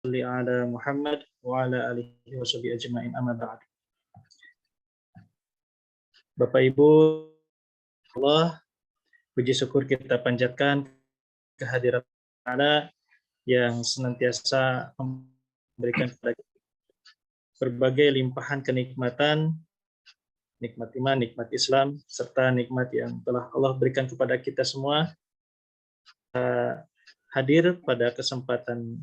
sholli ala Muhammad wa ala alihi wa sahbihi ajma'in, amma ba'd. Bapak Ibu, Allah, puji syukur kita panjatkan kehadirat Allah yang senantiasa memberikan kepada kita berbagai limpahan kenikmatan, nikmat iman, nikmat Islam, serta nikmat yang telah Allah berikan kepada kita semua. Hadir pada kesempatan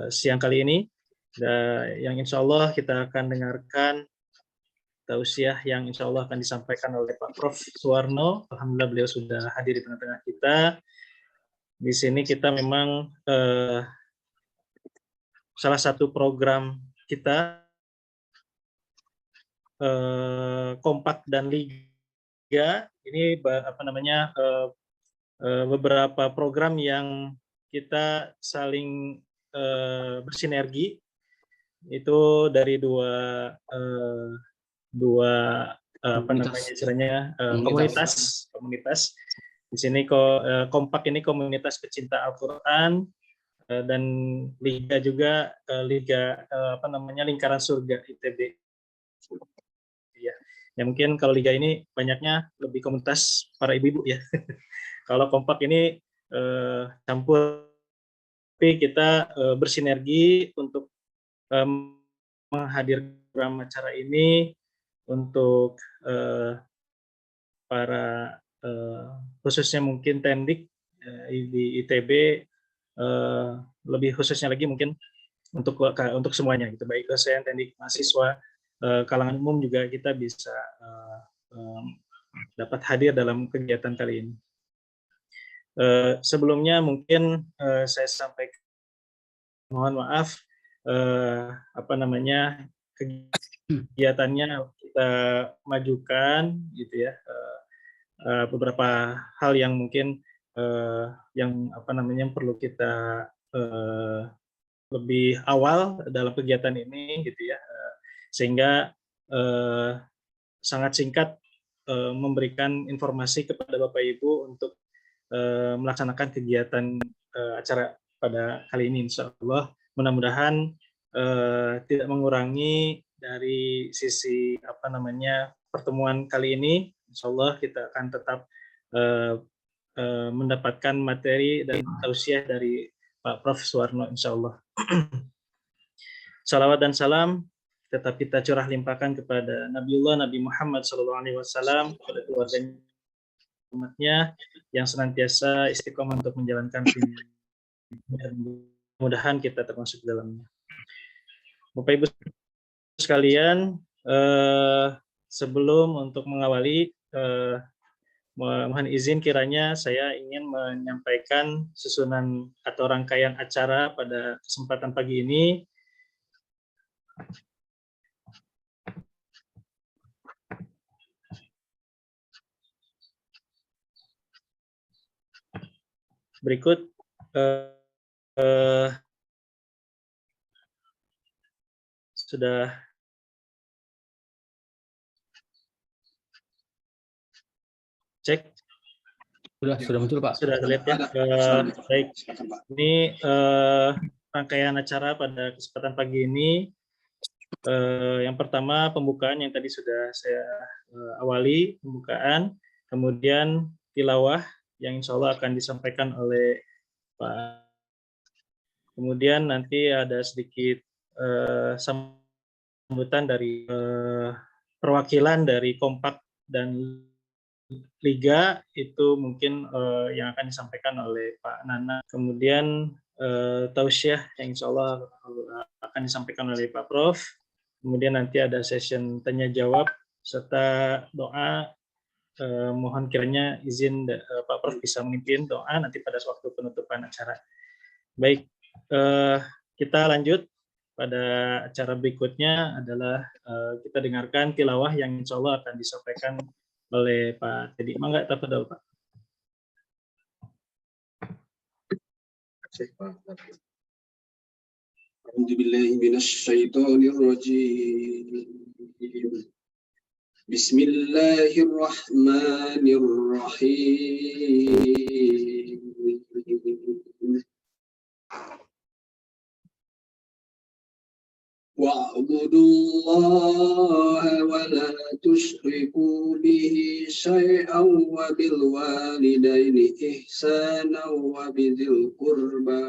siang kali ini, yang insya Allah kita akan dengarkan tausiah yang insya Allah akan disampaikan oleh Pak Prof. Suwarno. Alhamdulillah beliau sudah hadir di tengah-tengah kita. Di sini kita memang salah satu program kita Kompak dan Liga ini beberapa program yang kita saling bersinergi itu dari dua komunitas. Di sini Kompak ini komunitas pecinta Al-Qur'an, dan Liga juga Lingkaran Surga ITB. Ya mungkin kalau Liga ini banyaknya lebih komunitas para ibu-ibu ya. Kalau Kompak ini campur, tapi kita bersinergi untuk menghadirkan acara ini untuk para khususnya mungkin Tendik di ITB, lebih khususnya lagi mungkin untuk semuanya gitu, baik dosen, Tendik, mahasiswa, kalangan umum juga kita bisa dapat hadir dalam kegiatan kali ini. Sebelumnya mungkin saya sampaikan mohon maaf kegiatannya kita majukan gitu ya, beberapa hal yang mungkin yang perlu kita lebih awal dalam kegiatan ini gitu ya, sehingga sangat singkat memberikan informasi kepada Bapak Ibu untuk melaksanakan kegiatan acara pada kali ini. Insya Allah mudah-mudahan tidak mengurangi dari sisi pertemuan kali ini. Insya Allah kita akan tetap mendapatkan materi dan tausiah dari Pak Prof. Suwarno, insya Allah. Salawat dan salam tetap kita curah limpahkan kepada Nabiullah Nabi Muhammad SAW, kepada keluarganya, umatnya yang senantiasa istiqomah untuk menjalankan dan mudah-mudahan kita termasuk dalamnya. Bapak Ibu sekalian, sebelum untuk mengawali, mohon izin kiranya saya ingin menyampaikan susunan atau rangkaian acara pada kesempatan pagi ini. Berikut sudah cek? Sudah muncul Pak. Sudah terlihat ya. Baik. Ini rangkaian acara pada kesempatan pagi ini. Yang pertama pembukaan yang tadi sudah saya awali pembukaan, kemudian tilawah yang insya Allah akan disampaikan oleh Pak. Kemudian nanti ada sedikit sambutan dari perwakilan dari Kompak dan Liga, itu mungkin yang akan disampaikan oleh Pak Nana. Kemudian tausiah yang insya Allah akan disampaikan oleh Pak Prof. Kemudian nanti ada session tanya jawab serta doa. Mohon kiranya izin Pak Prof bisa memimpin doa nanti pada waktu penutupan acara. Baik, kita lanjut pada acara berikutnya adalah kita dengarkan tilawah yang insya Allah akan disampaikan oleh Pak Teddy. Mangga, tafadhol Pak. A'udzubillahi minasyaitonir rajim. Bismillahirrahmanirrahim. واعبدوا الله ولا تشركوا به شيئا وبالوالدين إحسانا وبذي القربى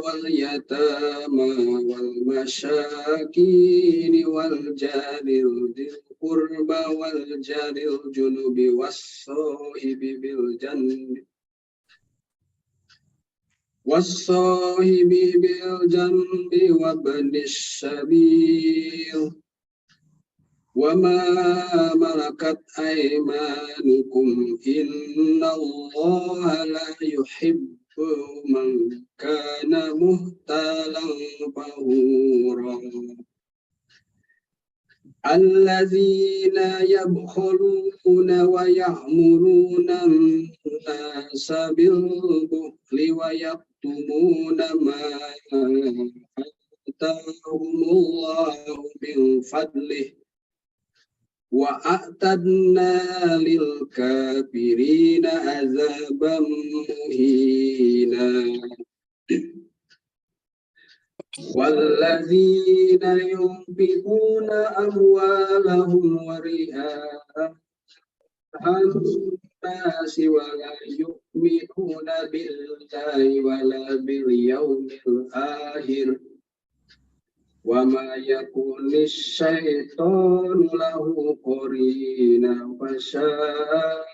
واليتامى والمساكين والجار ذي القربى والجار الجنب والصاحب بالجنب وابن السبيل وما ملكت أيمانكم إن الله لا يحب من كان مختالا فخورا الذين يبخلون ويأمرون الناس بالبخل ويكتمون ما آتاهم الله من فضله وأعتدنا للكافرين عذابا مهينا والذين ينفقون أموالهم رئاء الناس ولا يؤمنون بالله ولا باليوم الآخر وما يكن الشيطان له قرينا فساء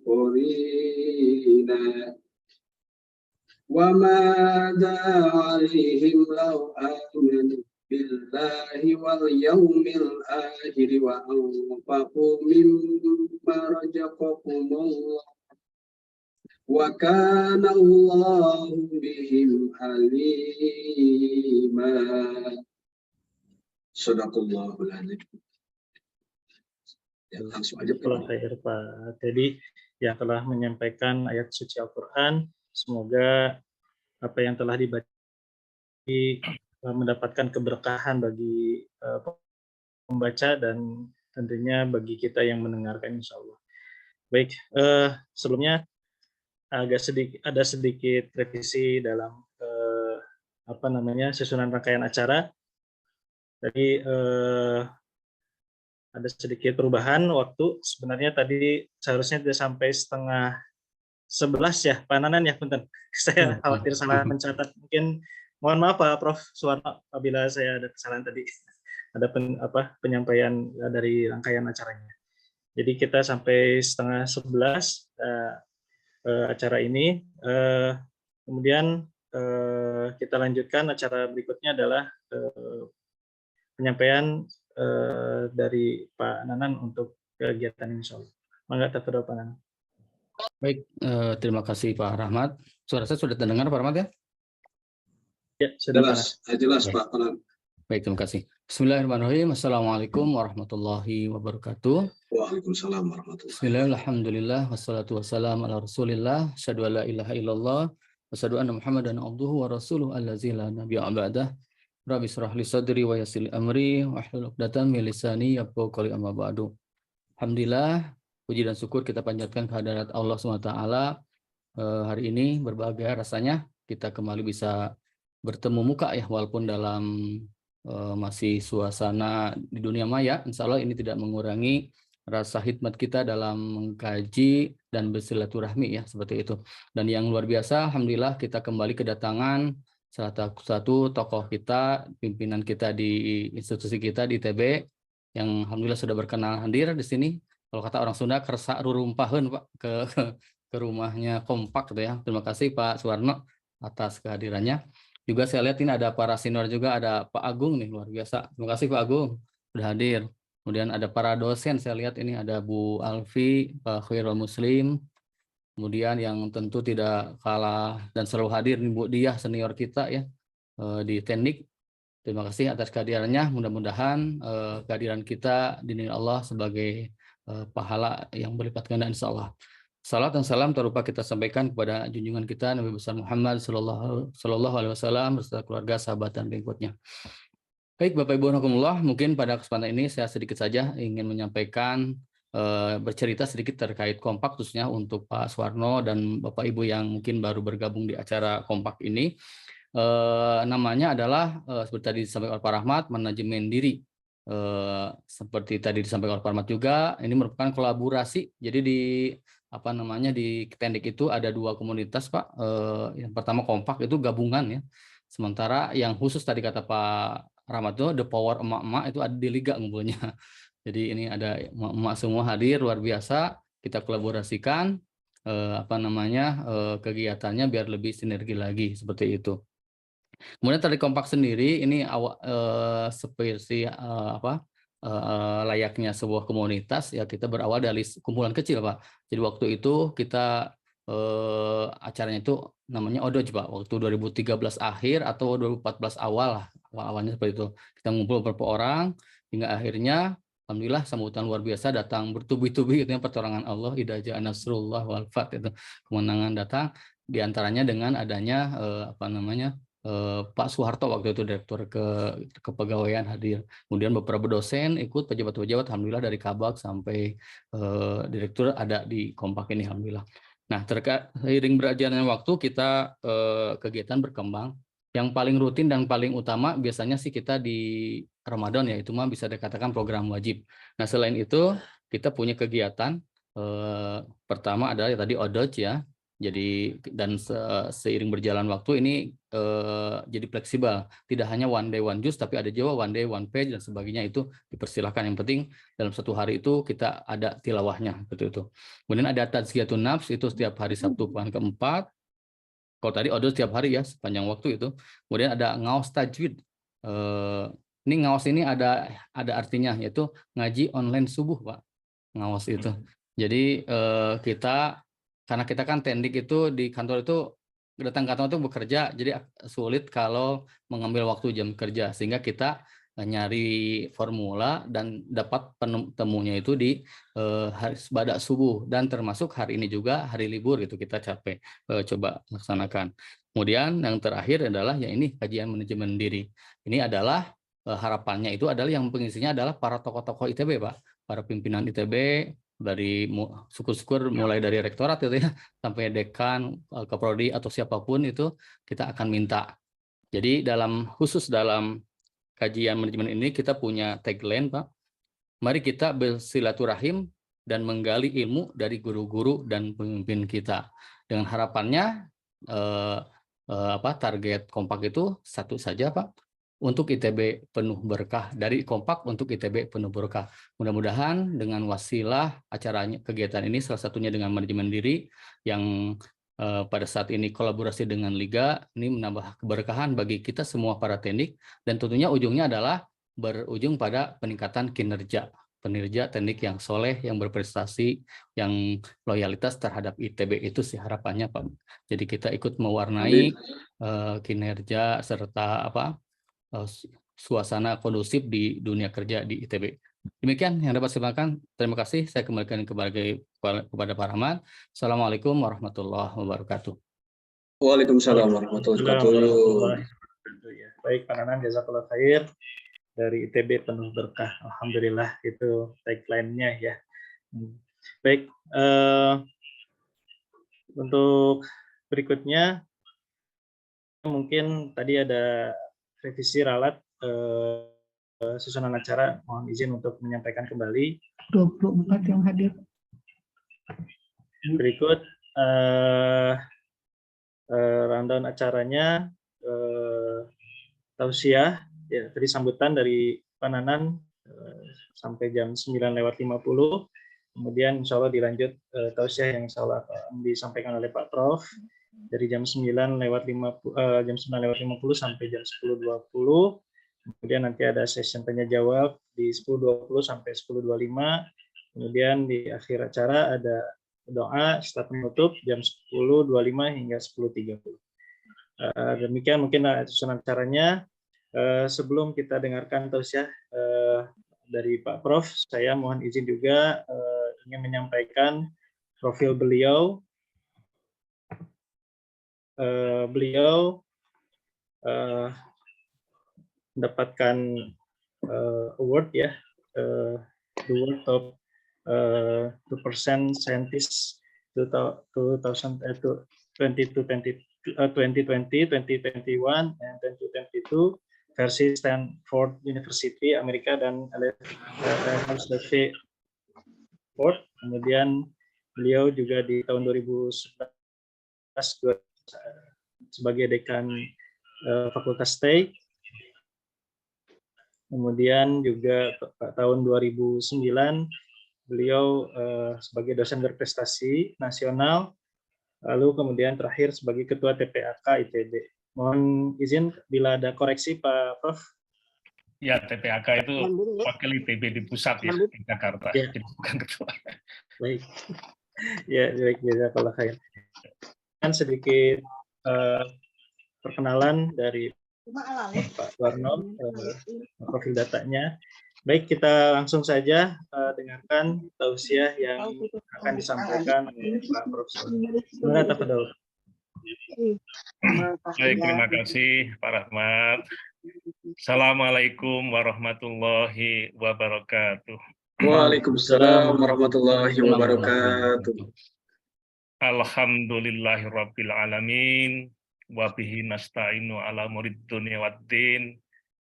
قرينا وماذا عليهم لو آمنوا بالله واليوم الآخر وأنفقوا مما رزقهم الله وكان الله بهم عليما. Sadaqallahul Adzim. Ya, langsung aja Pak. Jadi yang telah menyampaikan ayat suci Al-Quran, semoga apa yang telah dibaca mendapatkan keberkahan bagi pembaca dan tentunya bagi kita yang mendengarkan, insya Allah. Baik, sebelumnya ada sedikit revisi dalam susunan rangkaian acara. Jadi ada sedikit perubahan waktu. Sebenarnya tadi seharusnya sudah sampai 10:30 ya, Pak Nanan ya, punten. Saya khawatir salah mencatat. Mungkin mohon maaf Pak Prof. Suwarno apabila saya ada kesalahan tadi. Ada penyampaian dari rangkaian acaranya. Jadi kita sampai 10:30 acara ini. Kemudian kita lanjutkan acara berikutnya adalah penyampaian dari Pak Nanan untuk kegiatan insya Allah. Mangga tafadhol Pak Nanan. Baik, terima kasih Pak Rahmat. Suara saya sudah terdengar Pak Rahmat ya? Ya, sudah jelas Pak Nanan. Baik, terima kasih. Bismillahirrahmanirrahim. Assalamualaikum warahmatullahi wabarakatuh. Waalaikumsalam warahmatullahi wabarakatuh. Bismillah, alhamdulillah, wassalatu wassalamu ala rasulillah, asyhadu an la ilaha illallah, wa asyhadu anna Muhammadan abduhu wa rasuluh allazi la nabiyya ba'dah. Rabbi shrah li sadri wa yassir li amri wahlul 'uqdatam min lisani yafqahu qawli amma ba'du. Alhamdulillah, puji dan syukur kita panjatkan kehadirat Allah SWT. Hari ini berbahagia rasanya kita kembali bisa bertemu muka ya, walaupun dalam masih suasana di dunia maya. Insya Allah ini tidak mengurangi rasa hikmat kita dalam mengkaji dan bersilaturahmi ya, seperti itu. Dan yang luar biasa, alhamdulillah kita kembali kedatangan salah satu tokoh kita, pimpinan kita di institusi kita di ITB, yang alhamdulillah sudah berkenan hadir di sini. Kalau kata orang Sunda, kersa rurumpaheun Pak ke rumahnya kompak gitu ya. Terima kasih Pak Suwarno atas kehadirannya. Juga saya lihat ini ada para senior juga, ada Pak Agung nih, luar biasa. Terima kasih Pak Agung sudah hadir. Kemudian ada para dosen, saya lihat ini ada Bu Alfi, Pak Khairul Muslim. Kemudian yang tentu tidak kalah dan selalu hadir nih Bu Diah, senior kita ya di teknik. Terima kasih atas kehadirannya. Mudah-mudahan kehadiran kita dinilai Allah sebagai pahala yang berlipat ganda insya Allah. Salat dan salam tak lupa kita sampaikan kepada junjungan kita Nabi besar Muhammad Sallallahu Alaihi Wasallam beserta keluarga, sahabat dan pengikutnya. Baik Bapak Ibu Rahimakumullah, mungkin pada kesempatan ini saya sedikit saja ingin menyampaikan bercerita sedikit terkait Kompak, khususnya untuk Pak Suwarno dan Bapak Ibu yang mungkin baru bergabung di acara Kompak ini. Namanya adalah seperti tadi disampaikan oleh Pak Rahmat, manajemen diri. Seperti tadi disampaikan oleh Pak Rahmat juga, ini merupakan kolaborasi. Jadi di Tendik itu ada 2 komunitas, Pak. Yang pertama Kompak itu gabungan ya. Sementara yang khusus tadi kata Pak Rahmat itu The Power emak-emak itu ada di Liga ngumpulnya. Jadi ini ada emak-emak semua hadir, luar biasa. Kita kolaborasikan kegiatannya biar lebih sinergi lagi seperti itu. Kemudian tadi Kompak sendiri ini seperti layaknya sebuah komunitas ya, kita berawal dari kumpulan kecil, Pak. Jadi waktu itu kita acaranya itu namanya Odoj, Pak. Waktu 2013 akhir atau 2014 awal lah, awalnya seperti itu. Kita ngumpul beberapa orang hingga akhirnya alhamdulillah sambutan luar biasa, datang bertubi-tubi gitu ya, pertolongan Allah, idza ja'a nasrullah wal fath, itu kemenangan datang, diantaranya dengan adanya Pak Soeharto waktu itu Direktur Kepegawaian hadir. Kemudian beberapa dosen ikut, pejabat-pejabat, alhamdulillah dari Kabak sampai Direktur ada di Kompak ini, alhamdulillah. Nah, seiring berjalannya waktu kita kegiatan berkembang. Yang paling rutin dan paling utama biasanya sih kita di Ramadan ya, itu mah bisa dikatakan program wajib. Nah, selain itu kita punya kegiatan pertama adalah tadi Odoj ya. Jadi dan seiring berjalan waktu ini jadi fleksibel, tidak hanya one day one juice, tapi ada juga one day one page dan sebagainya, itu dipersilahkan. Yang penting dalam satu hari itu kita ada tilawahnya, betul itu. Kemudian ada tazkiyatun nafs, itu setiap hari Sabtu pekan keempat. Kalau tadi Odol setiap hari ya sepanjang waktu itu. Kemudian ada ngaos tajwid. Ini ngaos ini ada artinya, yaitu ngaji online subuh, Pak. Ngaos itu. Jadi karena kita kan tendik itu di kantor itu, datang kantor itu bekerja, jadi sulit kalau mengambil waktu jam kerja, sehingga kita nyari formula dan dapat temunya itu di hari badak subuh, dan termasuk hari ini juga hari libur itu kita capek coba laksanakan. Kemudian yang terakhir adalah ya ini kajian manajemen diri. Ini adalah harapannya itu adalah yang pengisinya adalah para tokoh-tokoh ITB, Pak, para pimpinan ITB, dari syukur-syukur mulai dari rektorat itu ya sampai dekan, kaprodi atau siapapun itu kita akan minta. Jadi khusus dalam kajian manajemen ini kita punya tagline, Pak. Mari kita bersilaturahim dan menggali ilmu dari guru-guru dan pemimpin kita. Dengan harapannya target Kompak itu satu saja, Pak. Untuk ITB penuh berkah, dari Kompak untuk ITB penuh berkah. Mudah-mudahan dengan wasilah acaranya, kegiatan ini salah satunya dengan manajemen diri yang pada saat ini kolaborasi dengan Liga, ini menambah keberkahan bagi kita semua para tendik, dan tentunya ujungnya adalah berujung pada peningkatan kinerja tendik yang soleh, yang berprestasi, yang loyalitas terhadap ITB, itu sih harapannya, Pak. Jadi kita ikut mewarnai kinerja serta suasana kondusif di dunia kerja di ITB. Demikian yang dapat saya sampaikan. Terima kasih. Saya kembalikan kepada Pak Rahmat. Assalamualaikum warahmatullahi wabarakatuh. Waalaikumsalam warahmatullahi wabarakatuh. Ya. Baik, Pak Nanan, jazakallah khair. Dari ITB penuh berkah. Alhamdulillah, itu tagline-nya ya. Baik, untuk berikutnya mungkin tadi ada revisi ralat susunan acara, mohon izin untuk menyampaikan kembali. 24 yang hadir. Berikut rundown acaranya, tausiah, ya, tadi sambutan dari Pak Nanan sampai jam 9:50. Kemudian insya Allah dilanjut tausiah yang insya Allah disampaikan oleh Pak Prof. Dari jam 9:50 sampai jam 10:20. Kemudian nanti ada session tanya jawab di 10:20 sampai 10:25. Kemudian di akhir acara ada doa setelah penutup jam 10:25 hingga 10:30. Demikian mungkin susunan acaranya. Sebelum kita dengarkan tausiah dari Pak Prof, saya mohon izin juga ingin menyampaikan profil beliau. Beliau mendapatkan award ya, the Award of 2% scientists 2020, 2021, and 2022 versi Stanford University Amerika dan LSD Ford. Kemudian beliau juga di tahun 2011 sebagai dekan Fakultas TEI. Kemudian juga tahun 2009 beliau sebagai dosen berprestasi nasional, lalu kemudian terakhir sebagai ketua TPAK ITB. Mohon izin bila ada koreksi Pak Prof. Ya, TPAK itu wakil ITB di pusat ya, di Jakarta, Ya. jadi bukan ketua. Baik, ya baik, jazakallah khair. Dan sedikit perkenalan dari Pak Warno, profil datanya. Baik, kita langsung saja dengarkan tausiah yang akan disampaikan oleh Pak Profesor. Semoga tafadhol. Baik, terima kasih Pak Rahmat. Assalamualaikum warahmatullahi wabarakatuh. Waalaikumsalam warahmatullahi wabarakatuh. Alhamdulillahirabbil alamin wa bihi nasta'inu ala murid dunya waddin.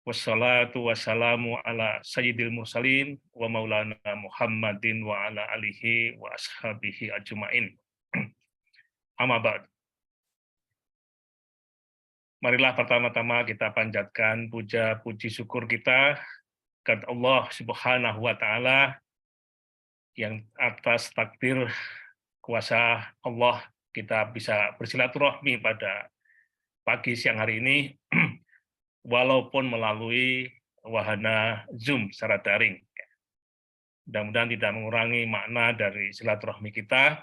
Wassalatu wassalamu ala sayyidil mursalin wa maulana Muhammadin wa ala alihi wa ashabihi ajmain. Amma ba'd. Marilah pertama-tama kita panjatkan puja puji syukur kita kepada Allah Subhanahu wa taala yang atas takdir kuasa Allah kita bisa bersilaturahmi pada pagi siang hari ini walaupun melalui wahana Zoom secara daring. Mudah-mudahan tidak mengurangi makna dari silaturahmi kita.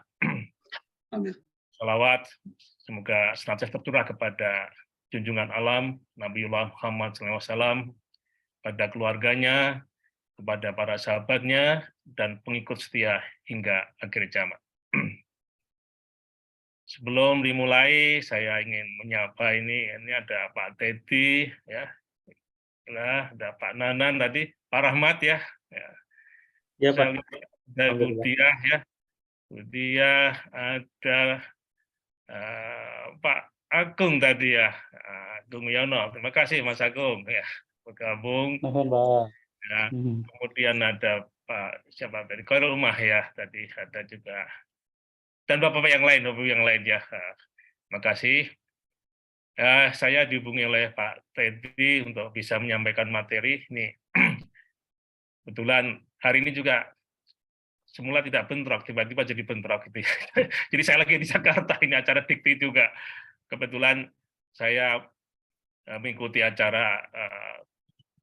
Amin. Salawat semoga senantiasa tercurah kepada junjungan alam Nabiullah Muhammad SAW, pada keluarganya, kepada para sahabatnya, dan pengikut setia hingga akhir zaman. Sebelum dimulai, saya ingin menyapa ini ada Pak Teddy, ya, nah, ada Pak Nanan tadi, Pak Rahmat ya, Ya saya Pak. lihat ada Budiah ya, Budiah ada Pak Agung tadi ya, Agung Yono, terima kasih Mas Agung ya bergabung. Ya, kemudian ada Pak siapa dari Khairul Umah ya tadi ada juga, dan bapak-bapak yang lain ya. Terima kasih. Saya dihubungi oleh Pak Teddy untuk bisa menyampaikan materi ini. Kebetulan hari ini juga semula tidak bentrok, tiba-tiba jadi bentrok gitu. Jadi saya lagi di Jakarta, ini acara dikti juga. Kebetulan saya mengikuti acara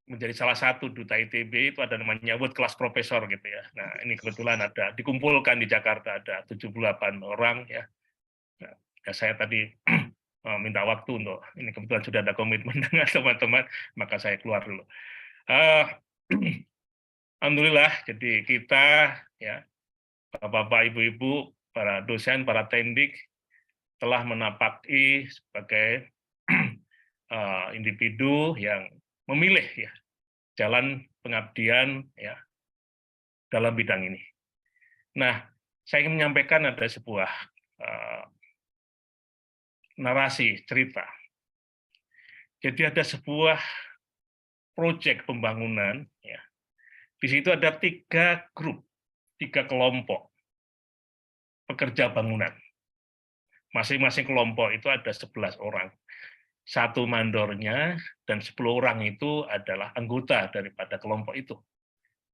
menjadi salah satu duta ITB, itu ada namanya World Class Professor gitu ya. Nah, ini kebetulan ada dikumpulkan di Jakarta ada 78 orang ya. Nah, saya tadi minta waktu untuk ini, kebetulan sudah ada komitmen dengan teman-teman, maka saya keluar dulu. Alhamdulillah, jadi kita ya Bapak, Ibu-ibu, para dosen, para tendik telah menapaki sebagai individu yang memilih ya jalan pengabdian ya dalam bidang ini. Nah, saya ingin menyampaikan ada sebuah narasi cerita. Jadi ada sebuah proyek pembangunan ya. Di situ ada 3 grup, 3 kelompok pekerja bangunan. Masing-masing kelompok itu ada 11 orang. 1 mandornya dan 10 orang itu adalah anggota daripada kelompok itu.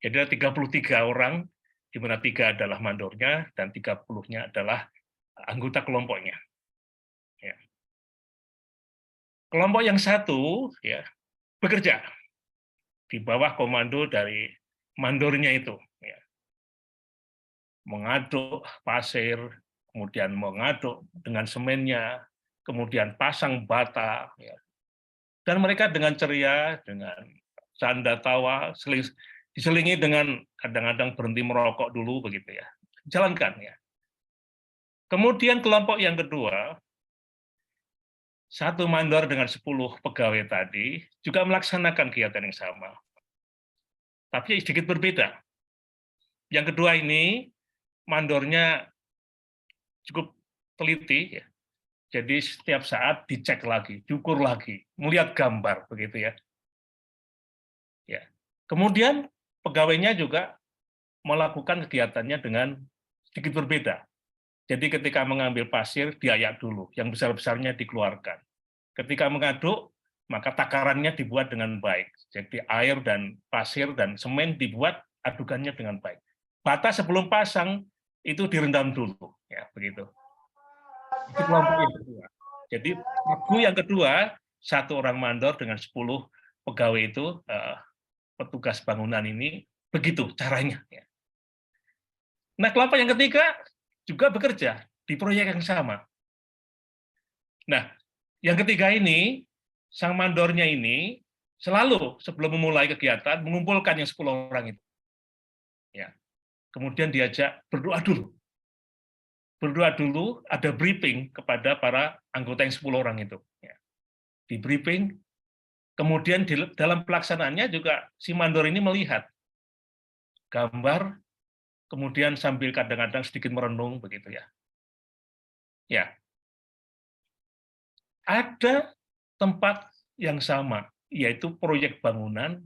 Jadi ada 33 orang, di mana 3 adalah mandornya dan 30-nya adalah anggota kelompoknya. Ya. Kelompok yang 1 ya bekerja di bawah komando dari mandornya itu. Ya. Mengaduk pasir, kemudian mengaduk dengan semennya, kemudian pasang bata, ya. Dan mereka dengan ceria, dengan canda tawa, diselingi dengan kadang-kadang berhenti merokok dulu begitu ya. Jalankan ya. Kemudian kelompok yang kedua, 1 mandor dengan 10 pegawai tadi juga melaksanakan kegiatan yang sama. Tapi sedikit berbeda. Yang kedua ini, mandornya cukup teliti, ya. Jadi setiap saat dicek lagi, diukur lagi, melihat gambar, begitu ya. Ya. Kemudian pegawainya juga melakukan kegiatannya dengan sedikit berbeda. Jadi ketika mengambil pasir, diayak dulu, yang besar-besarnya dikeluarkan. Ketika mengaduk, maka takarannya dibuat dengan baik. Jadi air dan pasir dan semen dibuat adukannya dengan baik. Bata sebelum pasang itu direndam dulu, ya begitu. Itu kelompok yang kedua. Jadi regu yang kedua, 1 orang mandor dengan 10 pegawai itu, petugas bangunan ini, begitu caranya. Ya. Nah, kelompok yang ketiga juga bekerja di proyek yang sama. Nah, yang ketiga ini, sang mandornya ini selalu sebelum memulai kegiatan mengumpulkan yang 10 orang itu. Ya. Kemudian diajak berdoa dulu. Berdoa dulu, ada briefing kepada para anggota yang 10 orang itu. Ya. Di briefing, kemudian dalam pelaksanaannya juga si mandor ini melihat gambar, kemudian sambil kadang-kadang sedikit merenung begitu ya. Ya. Ada tempat yang sama, yaitu proyek bangunan.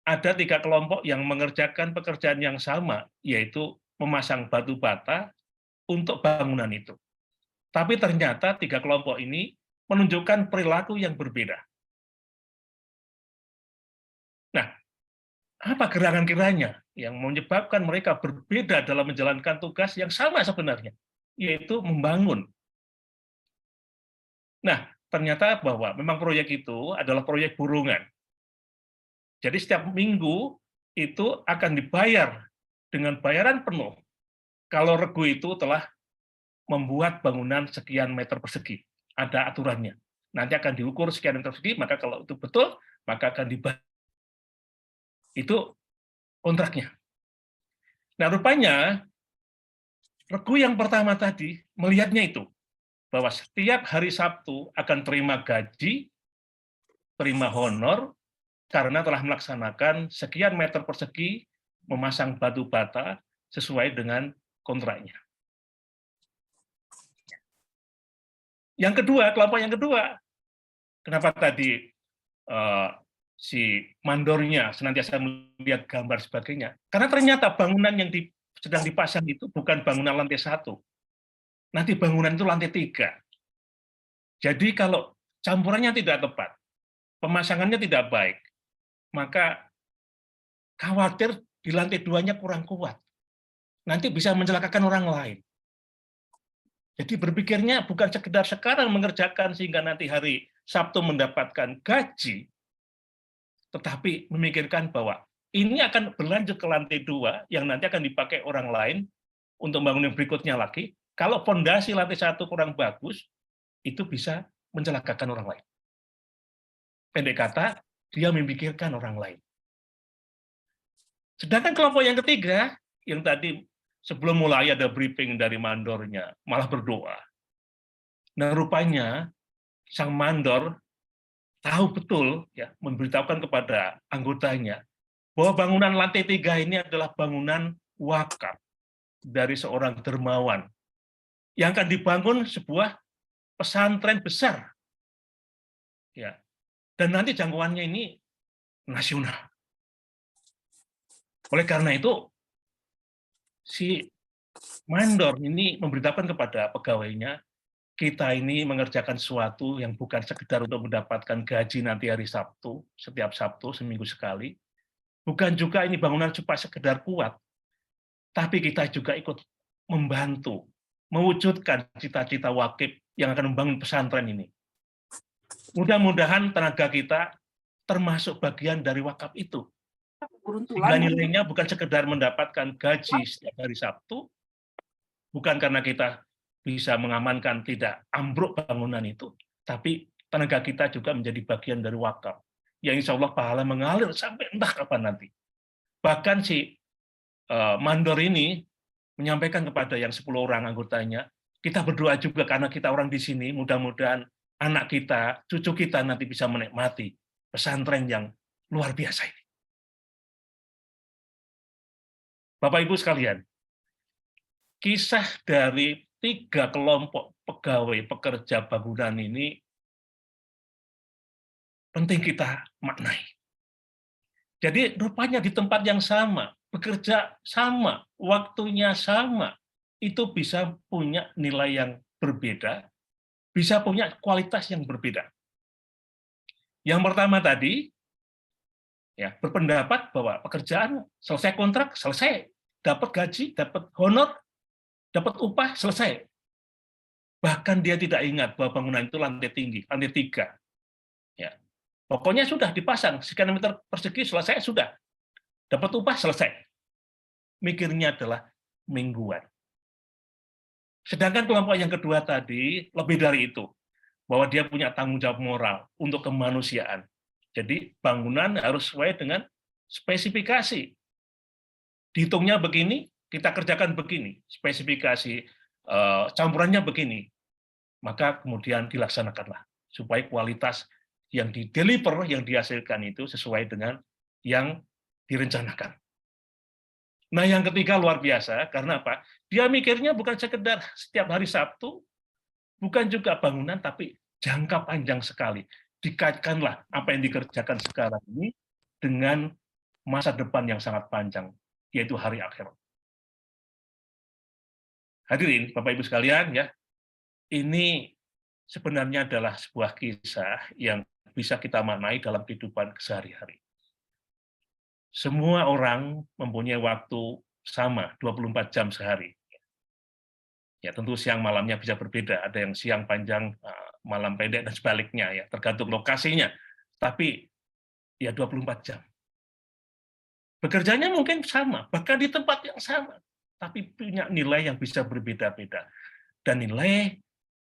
Ada 3 kelompok yang mengerjakan pekerjaan yang sama, yaitu memasang batu bata untuk bangunan itu. Tapi ternyata 3 kelompok ini menunjukkan perilaku yang berbeda. Nah, apa gerangan kiranya yang menyebabkan mereka berbeda dalam menjalankan tugas yang sama sebenarnya, yaitu membangun. Nah, ternyata bahwa memang proyek itu adalah proyek burungan. Jadi setiap minggu itu akan dibayar dengan bayaran penuh kalau regu itu telah membuat bangunan sekian meter persegi. Ada aturannya. Nanti akan diukur sekian meter persegi, maka kalau itu betul, maka akan dibayar. Itu kontraknya. Nah, rupanya regu yang pertama tadi melihatnya itu, bahwa setiap hari Sabtu akan terima gaji, terima honor, karena telah melaksanakan sekian meter persegi memasang batu bata sesuai dengan kontraknya. Yang kedua, kelompok yang kedua, kenapa tadi si mandornya senantiasa melihat gambar sebagainya? Karena ternyata bangunan yang sedang dipasang itu bukan bangunan lantai 1. Nanti bangunan itu lantai 3. Jadi kalau campurannya tidak tepat, pemasangannya tidak baik, maka khawatir di lantai 2-nya kurang kuat. Nanti bisa mencelakakan orang lain. Jadi berpikirnya bukan sekedar sekarang mengerjakan sehingga nanti hari Sabtu mendapatkan gaji, tetapi memikirkan bahwa ini akan berlanjut ke lantai 2 yang nanti akan dipakai orang lain untuk bangunan berikutnya lagi. Kalau fondasi lantai 1 kurang bagus, itu bisa mencelakakan orang lain. Pendek kata, dia memikirkan orang lain. Sedangkan kelompok yang ketiga, yang tadi sebelum mulai ada briefing dari mandornya, malah berdoa. Nah, rupanya sang mandor tahu betul, ya, memberitahukan kepada anggotanya bahwa bangunan lantai 3 ini adalah bangunan wakaf dari seorang dermawan yang akan dibangun sebuah pesantren besar, ya, dan nanti jangkauannya ini nasional. Oleh karena itu, si mandor ini memberitahukan kepada pegawainya, kita ini mengerjakan sesuatu yang bukan sekedar untuk mendapatkan gaji nanti hari Sabtu, setiap Sabtu, seminggu sekali. Bukan juga ini bangunan supaya sekedar kuat, tapi kita juga ikut membantu, mewujudkan cita-cita wakif yang akan membangun pesantren ini. Mudah-mudahan tenaga kita termasuk bagian dari wakaf itu. Sehingga nilainya bukan sekedar mendapatkan gaji setiap hari Sabtu, bukan karena kita bisa mengamankan tidak ambruk bangunan itu, tapi tenaga kita juga menjadi bagian dari wakaf, yang insya Allah pahala mengalir sampai entah kapan nanti. Bahkan si mandor ini menyampaikan kepada yang 10 orang anggotanya, kita berdoa juga karena kita orang di sini, mudah-mudahan anak kita, cucu kita nanti bisa menikmati pesantren yang luar biasa ini. Bapak Ibu sekalian, kisah dari 3 kelompok pegawai pekerja bangunan ini penting kita maknai. Jadi rupanya di tempat yang sama, bekerja sama, waktunya sama, itu bisa punya nilai yang berbeda, bisa punya kualitas yang berbeda. Yang pertama tadi, ya, berpendapat bahwa pekerjaan selesai kontrak, selesai, dapat gaji, dapat honor, dapat upah, selesai. Bahkan dia tidak ingat bahwa bangunan itu lantai tinggi, lantai 3. Ya. Pokoknya sudah dipasang, sekian meter persegi selesai, sudah. Dapat upah, selesai. Mikirnya adalah mingguan. Sedangkan kelompok yang kedua tadi, lebih dari itu. Bahwa dia punya tanggung jawab moral untuk kemanusiaan. Jadi bangunan harus sesuai dengan spesifikasi. Dihitungnya begini, kita kerjakan begini. Spesifikasi campurannya begini. Maka kemudian dilaksanakanlah. Supaya kualitas yang di-deliver, yang dihasilkan itu sesuai dengan yang direncanakan. Nah, yang ketiga luar biasa, karena apa? Dia mikirnya bukan sekedar setiap hari Sabtu, bukan juga bangunan, tapi jangka panjang sekali. Dikaitkanlah apa yang dikerjakan sekarang ini dengan masa depan yang sangat panjang, yaitu hari akhirat. Hadirin, Bapak Ibu sekalian, ya, ini sebenarnya adalah sebuah kisah yang bisa kita maknai dalam kehidupan sehari-hari. Semua orang mempunyai waktu sama, 24 jam sehari. Ya, tentu siang malamnya bisa berbeda, ada yang siang panjang, malam pendek, dan sebaliknya, ya, tergantung lokasinya. Tapi ya 24 jam. Bekerjanya mungkin sama, bahkan di tempat yang sama, tapi punya nilai yang bisa berbeda-beda. Dan nilai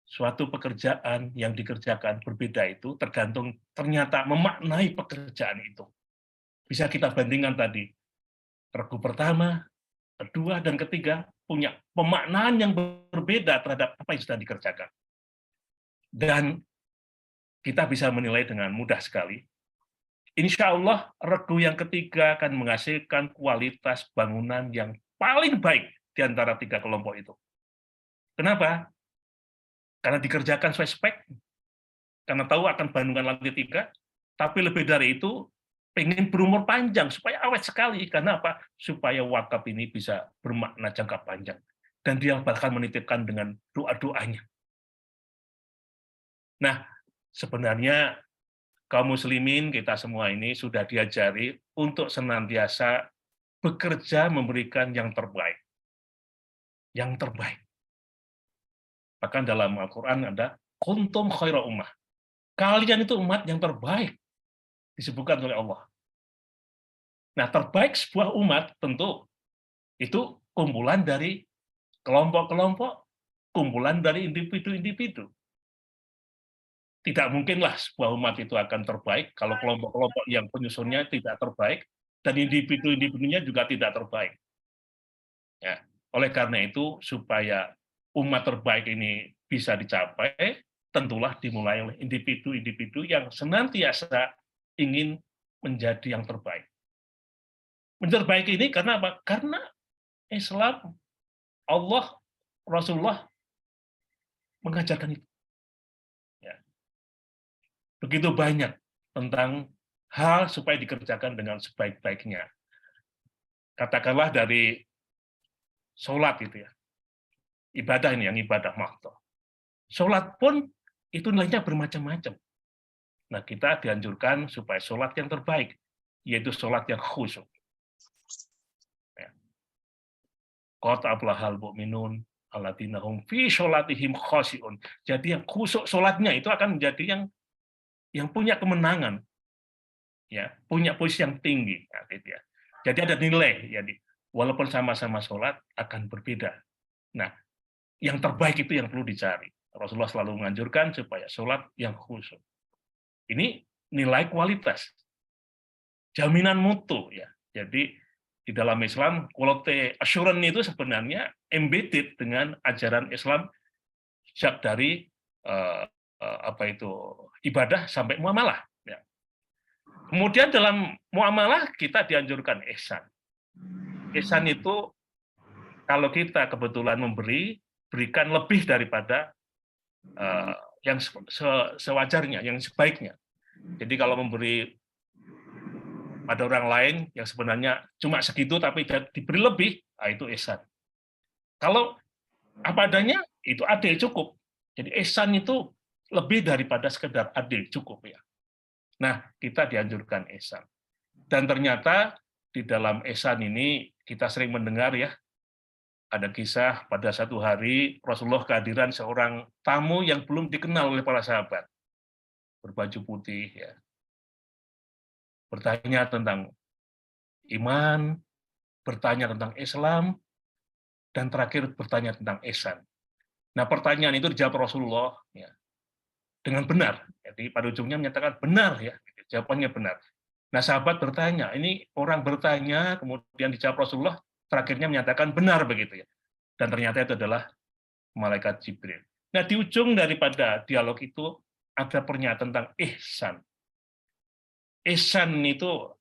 suatu pekerjaan yang dikerjakan berbeda itu tergantung ternyata memaknai pekerjaan itu. Bisa kita bandingkan tadi, regu pertama, kedua, dan ketiga punya pemaknaan yang berbeda terhadap apa yang sedang dikerjakan. Dan kita bisa menilai dengan mudah sekali. Insya Allah, regu yang ketiga akan menghasilkan kualitas bangunan yang paling baik di antara 3 kelompok itu. Kenapa? Karena dikerjakan sesuai spek, karena tahu akan bangunan lantai 3, tapi lebih dari itu, pengen berumur panjang, supaya awet sekali. Karena apa? Supaya wakaf ini bisa bermakna jangka panjang. Dan dia bahkan menitipkan dengan doa-doanya. Nah, sebenarnya kaum muslimin, kita semua ini sudah diajari untuk senantiasa bekerja memberikan yang terbaik. Yang terbaik. Bahkan dalam Al-Quran ada, kuntum khaira ummah. Kalian itu umat yang terbaik. Disebutkan oleh Allah. Nah, terbaik sebuah umat tentu itu kumpulan dari kelompok-kelompok, kumpulan dari individu-individu. Tidak mungkinlah sebuah umat itu akan terbaik kalau kelompok-kelompok yang penyusunnya tidak terbaik dan individu-individunya juga tidak terbaik. Ya, oleh karena itu, supaya umat terbaik ini bisa dicapai, tentulah dimulai oleh individu-individu yang senantiasa ingin menjadi yang terbaik. Terbaik ini karena apa? Karena Islam, Allah, Rasulullah mengajarkan itu. Ya. Begitu banyak tentang hal supaya dikerjakan dengan sebaik-baiknya. Katakanlah dari sholat itu ya. Ibadah ini, yang ibadah mahdoh. Sholat pun itu nilainya bermacam-macam. Nah, kita dianjurkan supaya sholat yang terbaik, yaitu sholat yang khusyuk. Qad aflahal mu'minun alladzina hum fi sholatihim khashi'un. Jadi yang khusyuk sholatnya itu akan menjadi yang punya kemenangan, ya, punya posisi yang tinggi. Nah, gitu ya. Jadi ada nilai, jadi walaupun sama-sama sholat akan berbeda. Nah, yang terbaik itu yang perlu dicari. Rasulullah selalu menganjurkan supaya sholat yang khusyuk. Ini nilai kualitas, jaminan mutu, ya. Jadi di dalam Islam, quality assurance itu sebenarnya embedded dengan ajaran Islam sejak dari ibadah sampai muamalah. Ya. Kemudian dalam muamalah kita dianjurkan ihsan. ihsan itu kalau kita kebetulan berikan lebih daripada yang sewajarnya, yang sebaiknya. Jadi kalau memberi pada orang lain yang sebenarnya cuma segitu tapi diberi lebih, itu ihsan. Kalau apa adanya, itu adil cukup. Jadi ihsan itu lebih daripada sekedar adil cukup ya. Nah, kita dianjurkan ihsan. Dan ternyata di dalam ihsan ini kita sering mendengar ya, ada kisah pada satu hari Rasulullah kehadiran seorang tamu yang belum dikenal oleh para sahabat, berbaju putih ya, bertanya tentang iman, bertanya tentang Islam, dan terakhir bertanya tentang ihsan. Nah, pertanyaan itu dijawab Rasulullah ya, dengan benar. Jadi pada ujungnya menyatakan benar ya, jawabannya benar. Nah, sahabat bertanya, ini orang bertanya kemudian dijawab Rasulullah, terakhirnya menyatakan benar begitu ya. Dan ternyata itu adalah malaikat Jibril. Nah, di ujung daripada dialog itu ada pernyataan tentang ihsan. Ihsan itu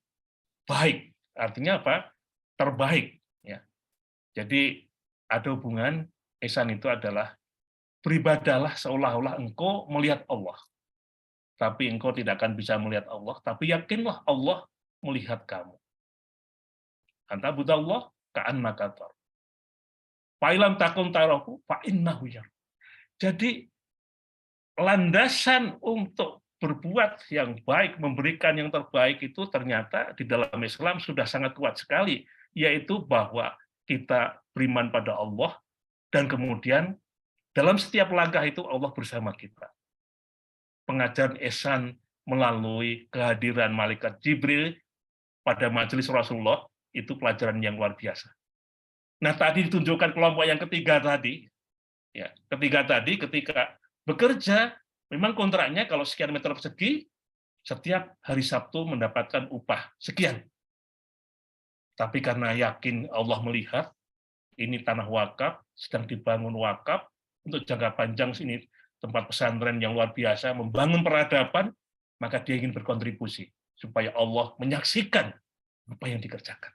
baik, artinya apa? Terbaik ya. Jadi ada hubungan, ihsan itu adalah beribadahlah seolah-olah engkau melihat Allah. Tapi engkau tidak akan bisa melihat Allah, tapi yakinlah Allah melihat kamu. Anta budallah ka'annaka tar. Fa'ilam takun tarahu fa'innahu yar. Jadi landasan untuk berbuat yang baik, memberikan yang terbaik itu ternyata di dalam Islam sudah sangat kuat sekali, yaitu bahwa kita beriman pada Allah dan kemudian dalam setiap langkah itu Allah bersama kita. Pengajaran ihsan melalui kehadiran malaikat Jibril pada majelis Rasulullah itu pelajaran yang luar biasa. Nah, tadi ditunjukkan kelompok yang ketiga tadi, ya, ketika bekerja, memang kontraknya kalau sekian meter persegi, setiap hari Sabtu mendapatkan upah sekian. Tapi karena yakin Allah melihat, ini tanah wakaf, sedang dibangun wakaf, untuk jangka panjang sini tempat pesantren yang luar biasa, membangun peradaban, maka dia ingin berkontribusi, supaya Allah menyaksikan apa yang dikerjakan.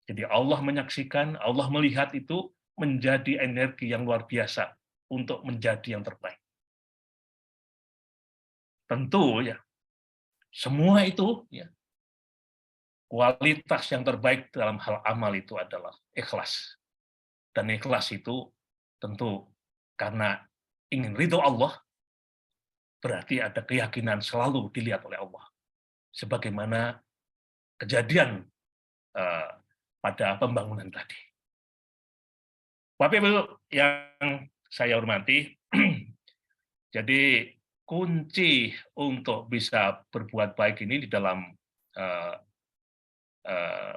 Jadi Allah menyaksikan, Allah melihat itu menjadi energi yang luar biasa untuk menjadi yang terbaik. Tentu ya, semua itu ya, kualitas yang terbaik dalam hal amal itu adalah ikhlas. Dan ikhlas itu tentu karena ingin ridho Allah, berarti ada keyakinan selalu dilihat oleh Allah. Sebagaimana kejadian pada pembangunan tadi. Bapak Ibu yang saya hormati, jadi kunci untuk bisa berbuat baik ini di dalam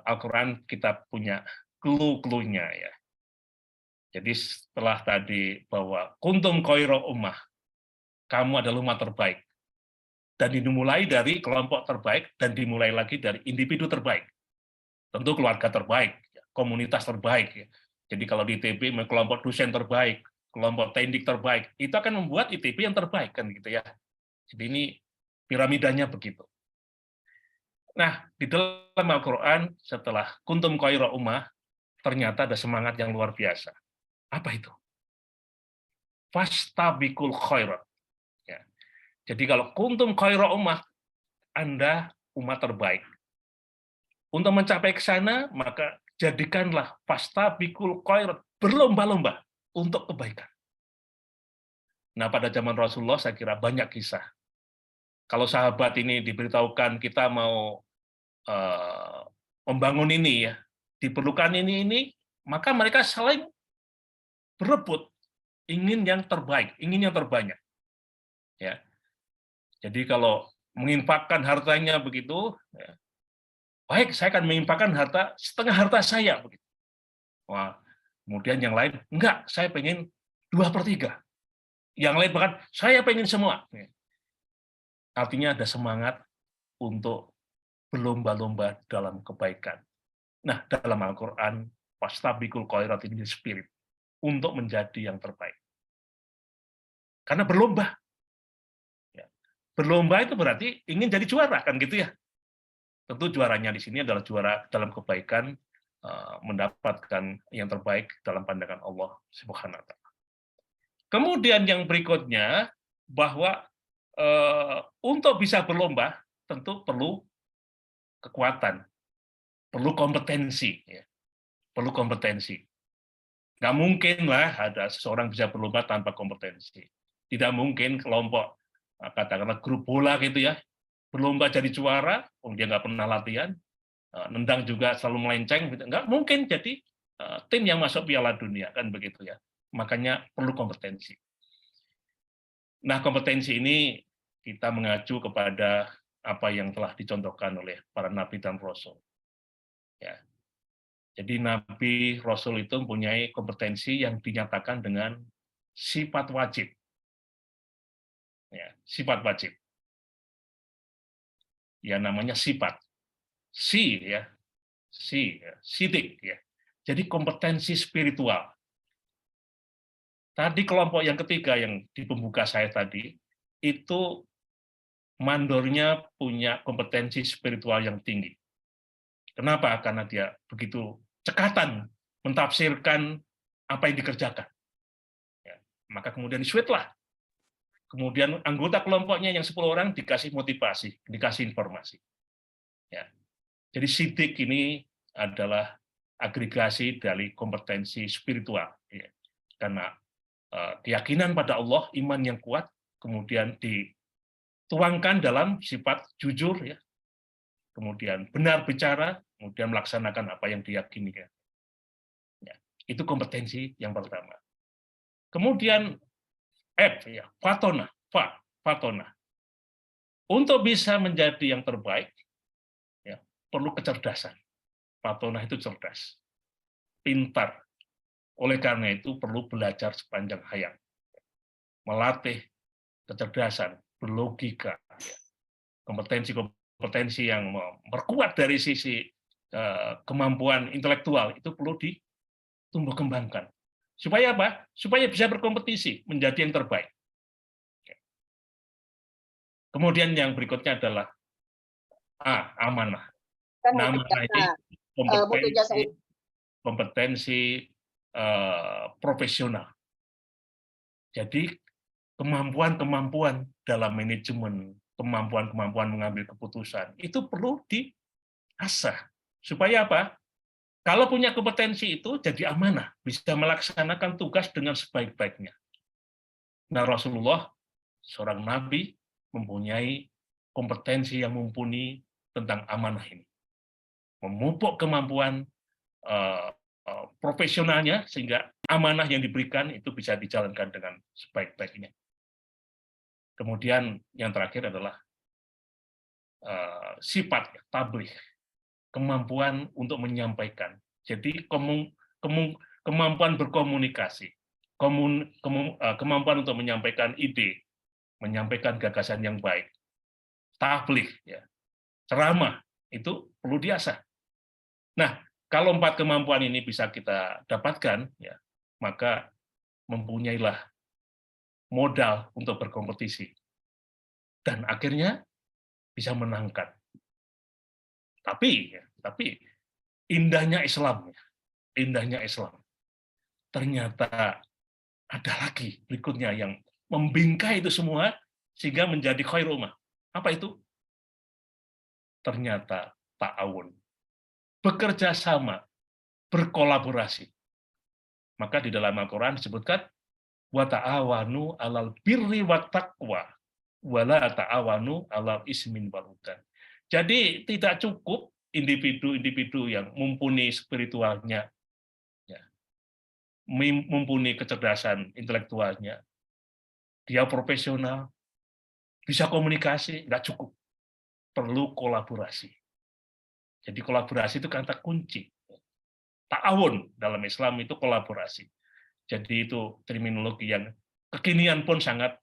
Al-Quran kita punya clue-cluenya ya. Jadi setelah tadi bahwa kuntum khaira ummah, kamu adalah umat terbaik. Dan dimulai dari kelompok terbaik dan dimulai lagi dari individu terbaik. Tentu keluarga terbaik, komunitas terbaik. Ya. Jadi kalau di ITB kelompok dosen terbaik, kelompok teknik terbaik, itu akan membuat ITB yang terbaik kan gitu ya. Jadi ini piramidanya begitu. Nah, di dalam Al-Quran setelah kuntum khaira ummah, ternyata ada semangat yang luar biasa. Apa itu? Fastabiqul khairat. Ya. Jadi kalau kuntum khaira ummah, Anda umat terbaik. Untuk mencapai ke sana, maka jadikanlah fastabiqul khairat, berlomba-lomba untuk kebaikan. Nah, pada zaman Rasulullah saya kira banyak kisah. Kalau sahabat ini diberitahukan kita mau membangun ini ya, diperlukan ini, maka mereka saling berebut, ingin yang terbaik, ingin yang terbanyak. Ya. Jadi kalau menginfakkan hartanya begitu, ya, baik, saya akan menginfakkan harta setengah harta saya. Begitu. Wah, kemudian yang lain, enggak, saya pengen 2/3. Yang lain bahkan, saya pengen semua. Ya. Artinya ada semangat untuk berlomba-lomba dalam kebaikan. Nah, dalam Al-Quran, fastabiqul khairat ini spirit untuk menjadi yang terbaik. Karena berlomba. Ya. Berlomba itu berarti ingin jadi juara, kan gitu ya. Tentu juaranya di sini adalah juara dalam kebaikan, mendapatkan yang terbaik dalam pandangan Allah Subhanahu wa Ta'ala. Kemudian yang berikutnya, bahwa untuk bisa berlomba tentu perlu kekuatan, perlu kompetensi, ya. Perlu kompetensi. Nggak mungkin lah ada seseorang bisa berlomba tanpa kompetensi. Tidak mungkin kelompok, katakanlah grup bola gitu ya, berlomba jadi juara, dia nggak pernah latihan, nendang juga selalu melenceng, gitu. Nggak mungkin jadi tim yang masuk Piala Dunia, kan begitu ya. Makanya perlu kompetensi. Nah, kompetensi ini kita mengacu kepada apa yang telah dicontohkan oleh para nabi dan rasul. Ya. Jadi nabi rasul itu mempunyai kompetensi yang dinyatakan dengan sifat wajib. Ya, sifat wajib. Ya, namanya sifat. Sidik ya. Jadi kompetensi spiritual. Tadi kelompok yang ketiga yang di pembuka saya tadi itu mandornya punya kompetensi spiritual yang tinggi. Kenapa? Karena dia begitu cekatan mentafsirkan apa yang dikerjakan. Ya, maka kemudian disuitlah. Kemudian anggota kelompoknya yang 10 orang dikasih motivasi, dikasih informasi. Ya. Jadi sidik ini adalah agregasi dari kompetensi spiritual. Ya. Karena keyakinan pada Allah, iman yang kuat, kemudian dituangkan dalam sifat jujur, ya. Kemudian benar bicara, kemudian melaksanakan apa yang diyakini. Ya. Itu kompetensi yang pertama. Kemudian ya, fatona. Untuk bisa menjadi yang terbaik, ya, perlu kecerdasan. Fatona itu cerdas, pintar. Oleh karena itu perlu belajar sepanjang hayat, melatih kecerdasan, berlogika, ya. Kompetensi yang memperkuat dari sisi kemampuan intelektual itu perlu ditumbuh kembangkan. Supaya apa? Supaya bisa berkompetisi menjadi yang terbaik. Kemudian yang berikutnya adalah amanah. Amanah ini kompetensi profesional. Jadi kemampuan dalam manajemen, kemampuan mengambil keputusan itu perlu diasah. Supaya apa? Kalau punya kompetensi itu jadi amanah, bisa melaksanakan tugas dengan sebaik-baiknya. Nah, Rasulullah seorang nabi mempunyai kompetensi yang mumpuni tentang amanah ini. Memupuk kemampuan profesionalnya sehingga amanah yang diberikan itu bisa dijalankan dengan sebaik-baiknya. Kemudian yang terakhir adalah sifat tabligh, kemampuan untuk menyampaikan. Jadi kemampuan berkomunikasi, kemampuan untuk menyampaikan ide, menyampaikan gagasan yang baik, tabligh, ya, ceramah, itu perlu diasah. Nah, kalau 4 kemampuan ini bisa kita dapatkan, ya, maka mempunyailah modal untuk berkompetisi. Dan akhirnya bisa menangkan. Tapi indahnya Islam, ternyata ada lagi berikutnya yang membingkai itu semua sehingga menjadi khairul ummah. Apa itu? Ternyata ta'awun, bekerja sama, berkolaborasi. Maka di dalam Al-Quran disebutkan wa ta'awanu 'alal birri wat taqwa wa la ta'awanu 'alal ismin wal udwan. Jadi tidak cukup individu-individu yang mumpuni spiritualnya, ya, mumpuni kecerdasan intelektualnya, dia profesional, bisa komunikasi, nggak cukup. Perlu kolaborasi. Jadi kolaborasi itu kata kunci. Ta'awun dalam Islam itu kolaborasi. Jadi itu terminologi yang kekinian pun sangat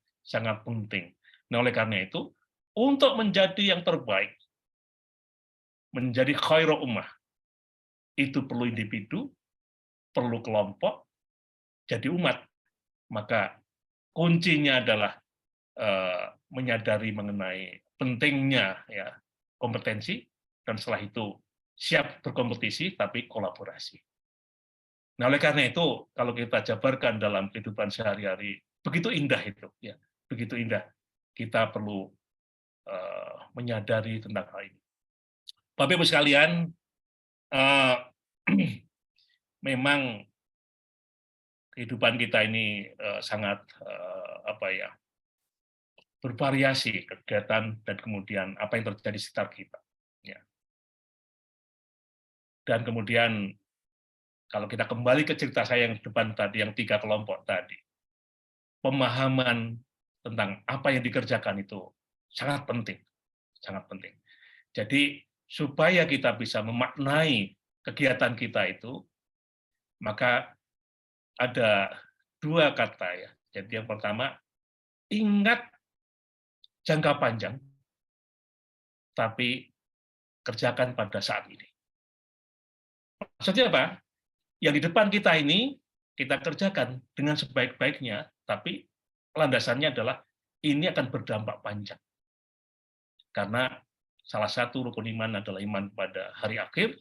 penting. Nah, oleh karena itu, untuk menjadi yang terbaik, menjadi khairul ummah, itu perlu individu, perlu kelompok, jadi umat. Maka kuncinya adalah menyadari mengenai pentingnya, ya, kompetensi, dan setelah itu siap berkompetisi, tapi kolaborasi. Nah, oleh karena itu, kalau kita jabarkan dalam kehidupan sehari-hari, begitu indah itu, ya, begitu indah. Kita perlu menyadari tentang hal ini. Bapak Ibu sekalian, memang kehidupan kita ini sangat bervariasi kegiatan dan kemudian apa yang terjadi di sekitar kita. Ya. Dan kemudian kalau kita kembali ke cerita saya yang depan tadi, yang 3 kelompok tadi, pemahaman tentang apa yang dikerjakan itu sangat penting, sangat penting. Jadi supaya kita bisa memaknai kegiatan kita itu, maka ada 2 kata ya. Jadi yang pertama, ingat jangka panjang, tapi kerjakan pada saat ini. Maksudnya apa? Yang di depan kita ini, kita kerjakan dengan sebaik-baiknya, tapi landasannya adalah ini akan berdampak panjang. Karena salah satu rukun iman adalah iman pada hari akhir,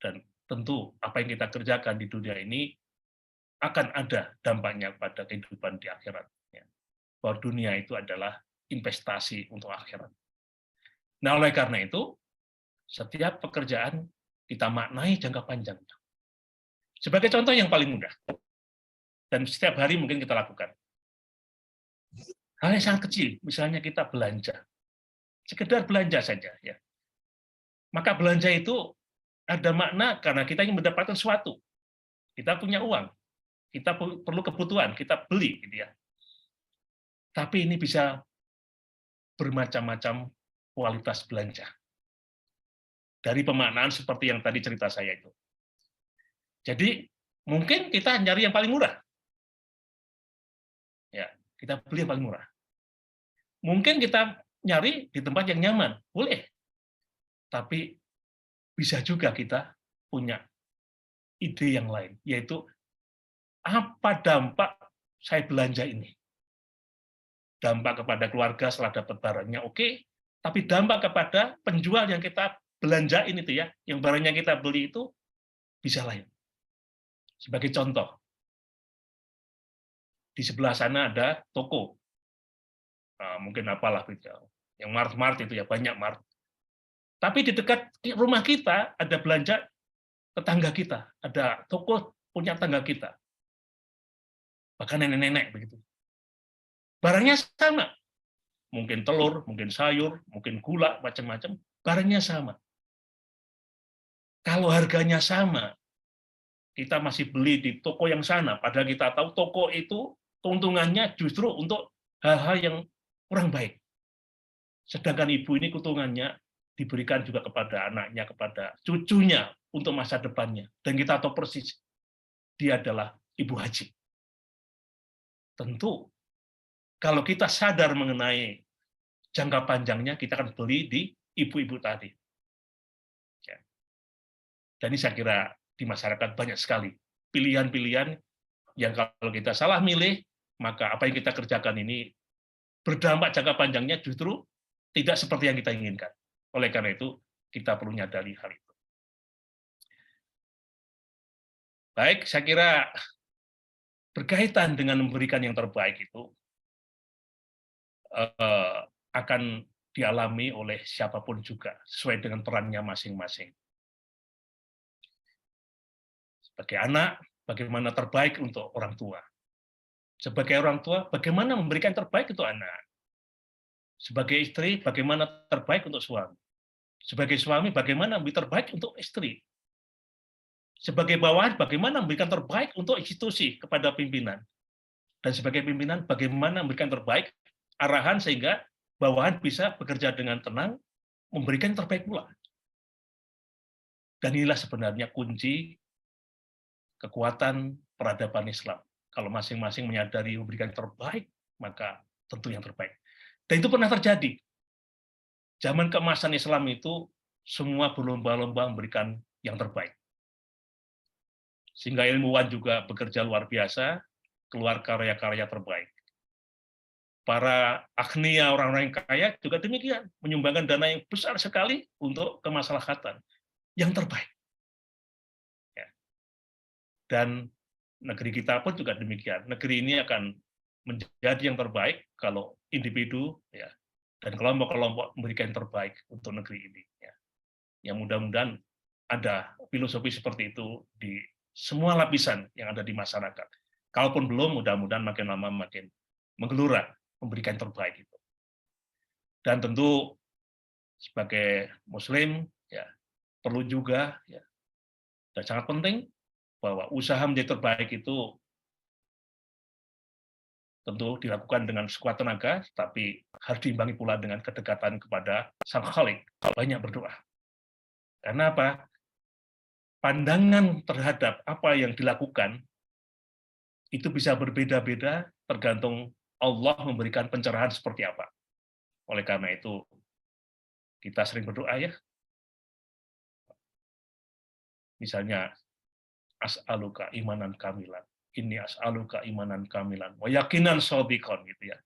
dan tentu apa yang kita kerjakan di dunia ini akan ada dampaknya pada kehidupan di akhirat. Bahwa dunia itu adalah investasi untuk akhirat. Nah, oleh karena itu, setiap pekerjaan kita maknai jangka panjang. Sebagai contoh yang paling mudah, dan setiap hari mungkin kita lakukan. Hal yang sangat kecil, misalnya kita belanja. Sekedar belanja saja. Ya. Maka belanja itu ada makna karena kita ingin mendapatkan sesuatu. Kita punya uang, kita perlu kebutuhan, kita beli. Gitu ya. Tapi ini bisa bermacam-macam kualitas belanja. Dari pemaknaan seperti yang tadi cerita saya itu. Jadi mungkin kita nyari yang paling murah. Ya, kita beli yang paling murah. Mungkin kita nyari di tempat yang nyaman, boleh. Tapi bisa juga kita punya ide yang lain, yaitu apa dampak saya belanja ini? Dampak kepada keluarga setelah dapat barangnya oke, tapi dampak kepada penjual yang kita belanjain itu ya, yang barangnya kita beli itu bisa lain. Sebagai contoh, di sebelah sana ada toko, mungkin apalah yang mart itu ya, banyak mart. Tapi di dekat rumah kita ada belanja tetangga kita, ada toko punya tetangga kita, bahkan nenek-nenek begitu. Barangnya sama, mungkin telur, mungkin sayur, mungkin gula, macam-macam, barangnya sama. Kalau harganya sama, kita masih beli di toko yang sana, padahal kita tahu toko itu keuntungannya justru untuk hal-hal yang kurang baik. Sedangkan ibu ini keuntungannya diberikan juga kepada anaknya, kepada cucunya untuk masa depannya. Dan kita tahu persis, dia adalah ibu haji. Tentu, kalau kita sadar mengenai jangka panjangnya, kita akan beli di ibu-ibu tadi. Dan ini saya kira di masyarakat banyak sekali pilihan-pilihan yang kalau kita salah milih, maka apa yang kita kerjakan ini berdampak jangka panjangnya justru tidak seperti yang kita inginkan. Oleh karena itu, kita perlu menyadari hal itu. Baik, saya kira berkaitan dengan memberikan yang terbaik itu akan dialami oleh siapapun juga, sesuai dengan perannya masing-masing. Sebagai anak, bagaimana terbaik untuk orang tua. Sebagai orang tua, bagaimana memberikan terbaik untuk anak. Sebagai istri, bagaimana terbaik untuk suami. Sebagai suami, bagaimana memberi terbaik untuk istri. Sebagai bawahan, bagaimana memberikan terbaik untuk institusi kepada pimpinan. Dan sebagai pimpinan, bagaimana memberikan terbaik arahan sehingga bawahan bisa bekerja dengan tenang, memberikan yang terbaik pula. Dan inilah sebenarnya kunci kekuatan peradaban Islam. Kalau masing-masing menyadari memberikan yang terbaik, maka tentu yang terbaik. Dan itu pernah terjadi. Zaman keemasan Islam itu, semua berlomba-lomba memberikan yang terbaik. Sehingga ilmuwan juga bekerja luar biasa, keluar karya-karya terbaik. Para agnia, orang-orang yang kaya juga demikian, menyumbangkan dana yang besar sekali untuk kemaslahatan. yang terbaik. Ya. Dan negeri kita pun juga demikian. Negeri ini akan menjadi yang terbaik kalau individu ya dan kelompok-kelompok memberikan yang terbaik untuk negeri ini. Ya. Yang mudah-mudahan ada filosofi seperti itu di semua lapisan yang ada di masyarakat. Kalaupun belum, mudah-mudahan makin lama makin menggelora memberikan yang terbaik itu. Dan tentu sebagai Muslim ya perlu juga ya dan sangat penting bahwa usaha menjadi terbaik itu tentu dilakukan dengan sekuat tenaga, tapi harus diimbangi pula dengan kedekatan kepada Sang Khalik, banyak berdoa. Karena apa? Pandangan terhadap apa yang dilakukan itu bisa berbeda-beda tergantung Allah memberikan pencerahan seperti apa. Oleh karena itu, kita sering berdoa ya. Misalnya, as'aluka imanan kamilan. Ini as'aluka imanan kamilan. Wa yakinan shodiqon, gitu ya.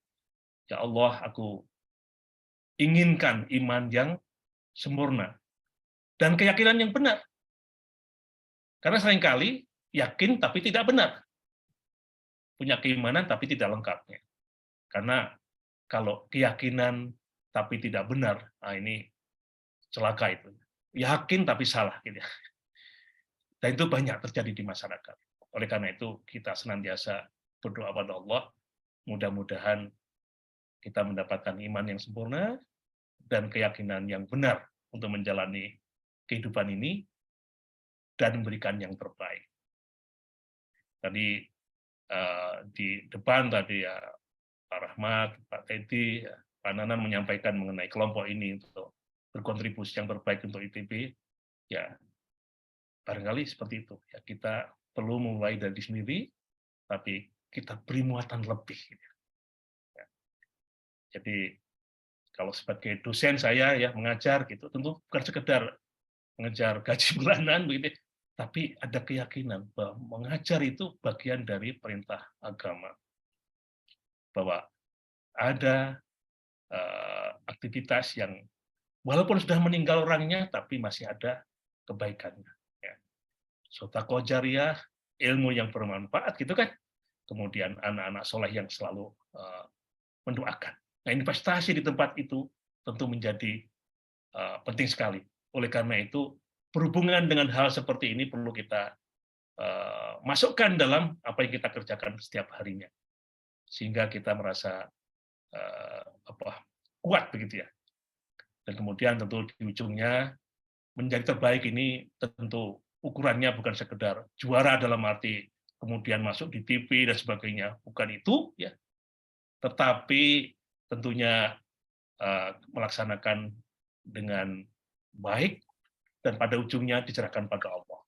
Ya Allah, aku inginkan iman yang sempurna. Dan keyakinan yang benar. Karena seringkali yakin tapi tidak benar. Punya keimanan tapi tidak lengkapnya. Karena kalau keyakinan tapi tidak benar, nah ini celaka itu. Yakin tapi salah. Gitu ya. Dan itu banyak terjadi di masyarakat. Oleh karena itu, kita senantiasa berdoa pada Allah, mudah-mudahan kita mendapatkan iman yang sempurna dan keyakinan yang benar untuk menjalani kehidupan ini dan memberikan yang terbaik. Tadi di depan tadi ya Pak Rahmat, Pak Teddy, Pak Nanan menyampaikan mengenai kelompok ini untuk berkontribusi yang terbaik untuk ITB. Ya, barangkali seperti itu. Ya, kita perlu mulai dari sendiri, tapi kita beri muatan lebih. Ya. Jadi kalau sebagai dosen saya ya mengajar gitu, tentu bukan sekedar mengejar gaji bulanan begitu, tapi ada keyakinan bahwa mengajar itu bagian dari perintah agama. Bahwa ada aktivitas yang walaupun sudah meninggal orangnya, tapi masih ada kebaikannya. Ya. Sedekah jariyah, ilmu yang bermanfaat gitu kan. Kemudian anak-anak soleh yang selalu mendoakan. Nah, investasi di tempat itu tentu menjadi penting sekali. Oleh karena itu, berhubungan dengan hal seperti ini perlu kita masukkan dalam apa yang kita kerjakan setiap harinya, sehingga kita merasa kuat begitu ya. Dan kemudian tentu di ujungnya menjadi terbaik ini tentu ukurannya bukan sekedar juara dalam arti kemudian masuk di TV dan sebagainya, bukan itu ya. Tetapi tentunya melaksanakan dengan baik dan pada ujungnya diserahkan pada Allah.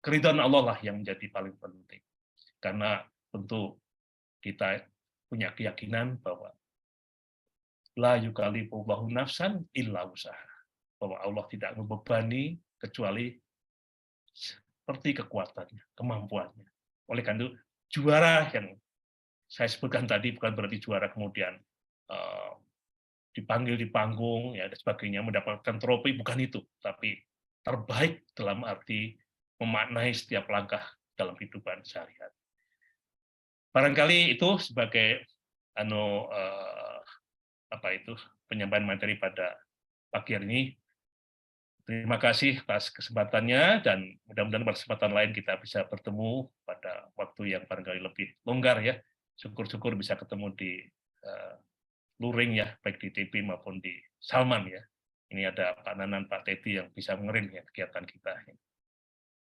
Keridhaan Allah lah yang menjadi paling penting. Karena tentu kita punya keyakinan bahwa la yukallifullahu nafsan illa usaha. Bahwa Allah tidak membebani kecuali seperti kekuatannya, kemampuannya. Oleh karena itu, juara yang saya sebutkan tadi bukan berarti juara kemudian dipanggil di panggung ya dan sebagainya mendapatkan trofi, bukan itu, tapi terbaik dalam arti memaknai setiap langkah dalam kehidupan sehari-hari. Barangkali itu sebagai penyampaian materi pada pagi hari ini. Terima kasih atas kesempatannya dan mudah-mudahan pada kesempatan lain kita bisa bertemu pada waktu yang barangkali lebih longgar ya. Syukur-syukur bisa ketemu di luring ya, baik di TP maupun di Salman ya. Ini ada Pak Nanan, Pak Teddy yang bisa mengerim ya kegiatan kita.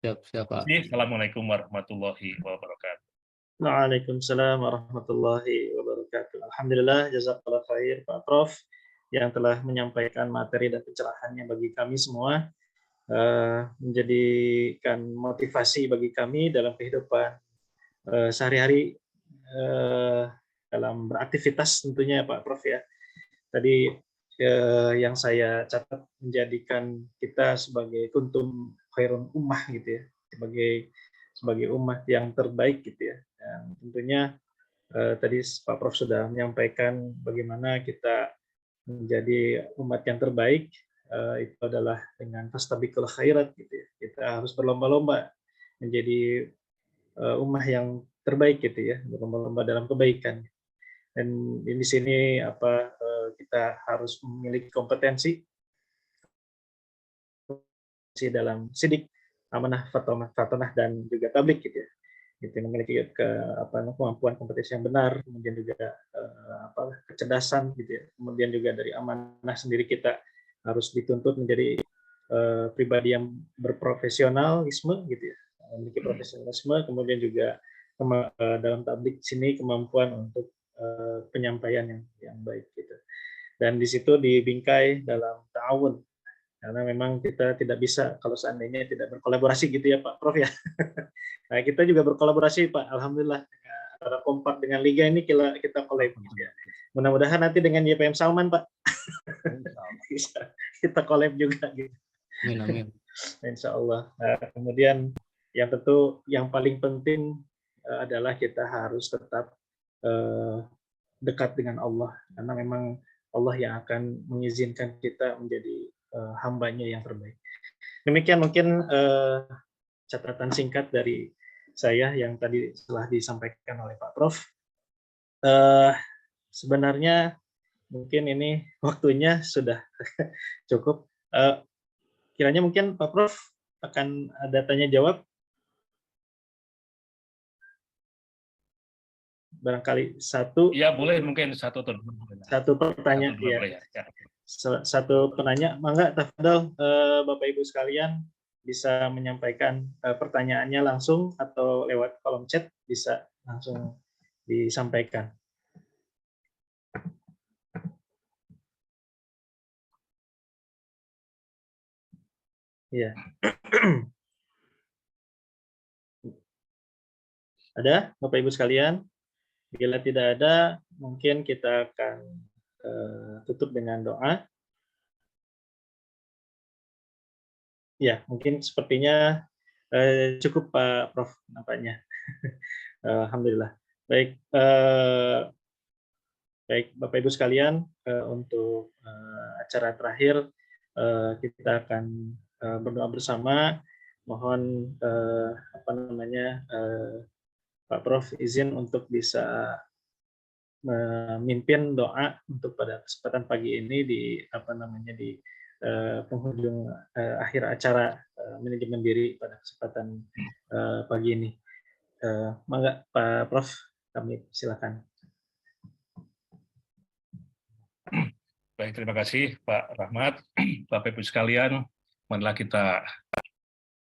Siap, Pak. Assalamualaikum warahmatullahi wabarakatuh. Waalaikumsalam warahmatullahi wabarakatuh. Alhamdulillah, jazakallah khair Pak Prof yang telah menyampaikan materi dan pencerahannya bagi kami semua, menjadikan motivasi bagi kami dalam kehidupan sehari-hari dalam beraktivitas tentunya Pak Prof ya. Tadi yang saya catat menjadikan kita sebagai kuntum khairun ummah gitu ya, sebagai umat yang terbaik gitu ya. Dan tentunya tadi Pak Prof sudah menyampaikan bagaimana kita menjadi umat yang terbaik itu adalah dengan fastabiqul khairat gitu ya. Kita harus berlomba-lomba menjadi ummah yang terbaik gitu ya, berlomba-lomba dalam kebaikan. Dan di sini kita harus memiliki kompetensi dalam sidik, amanah, fatonah dan juga tablik gitu ya. Gitu, memiliki kemampuan kompetensi yang benar, kemudian juga kecerdasan gitu ya. Kemudian juga dari amanah sendiri kita harus dituntut menjadi pribadi yang berprofesionalisme gitu ya, memiliki profesionalisme, kemudian juga dalam tablik sini kemampuan untuk penyampaian yang baik gitu. Dan di situ dibingkai dalam ta'awun, karena memang kita tidak bisa kalau seandainya tidak berkolaborasi gitu ya Pak Prof ya. Nah, kita juga berkolaborasi Pak, alhamdulillah antara Kompak dengan Liga ini kita collab gitu ya. Mudah-mudahan nanti dengan YPM Salman Pak bisa kita collab juga gitu. Amin, amin. Insya Allah. Nah, kemudian yang tentu yang paling penting adalah kita harus tetap dekat dengan Allah, karena memang Allah yang akan mengizinkan kita menjadi hambanya yang terbaik. Demikian mungkin catatan singkat dari saya yang tadi telah disampaikan oleh Pak Prof. Sebenarnya mungkin ini waktunya sudah cukup. Kiranya mungkin Pak Prof akan ada tanya jawab. Barangkali satu. Ya boleh, mungkin satu pertanyaan ya. Satu penanya, mangga tafadhol Bapak Ibu sekalian bisa menyampaikan pertanyaannya langsung atau lewat kolom chat bisa langsung disampaikan. Ya. Ada Bapak Ibu sekalian? Bila tidak ada, mungkin kita akan tutup dengan doa. Ya, mungkin sepertinya cukup Pak Prof nampaknya. Alhamdulillah. Baik, baik Bapak Ibu sekalian, untuk acara terakhir kita akan berdoa bersama. Mohon Pak Prof izin untuk bisa memimpin doa untuk pada kesempatan pagi ini di penghujung akhir acara manajemen diri pada kesempatan pagi ini. Mangga Pak Prof, kami silakan. Baik, terima kasih Pak Rahmat. Bapak Ibu sekalian, marilah kita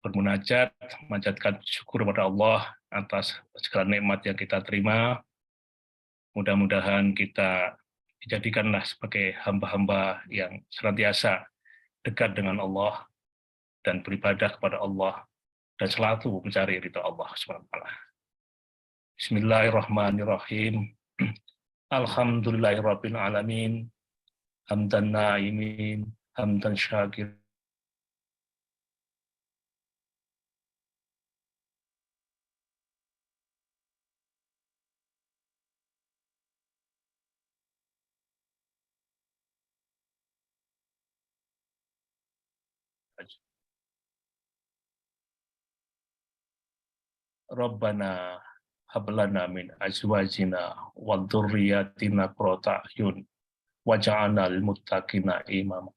bermunajat, memanjatkan syukur kepada Allah atas segala nikmat yang kita terima. Mudah-mudahan kita dijadikanlah sebagai hamba-hamba yang senantiasa dekat dengan Allah dan beribadah kepada Allah dan selalu mencari ridha Allah SWT. Bismillahirrahmanirrahim. Alhamdulillahirabbil alamin. Hamdan na'imin, hamdan syakir. Rabbana hablana min azwajina wa dzurriyyatina qurrata a'yun waj'alna lil muttaqina imama.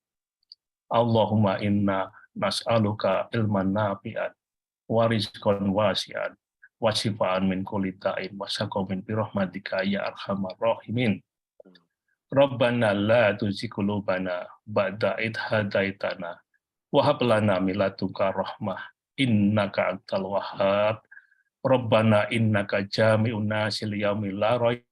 Allahumma inna nas'aluka ilman nafi'an wa rizqan wasi'an wa shifaan min kulli da'in wa saqamin bi rahmatika ya arhamar rahimin. Rabbana la tuzigh qulubana ba'da idh hadaitana wa hab lana min ladunka rahmah innaka antal wahhab. Rabbana innaka jami'un nasi liyaumil la raib.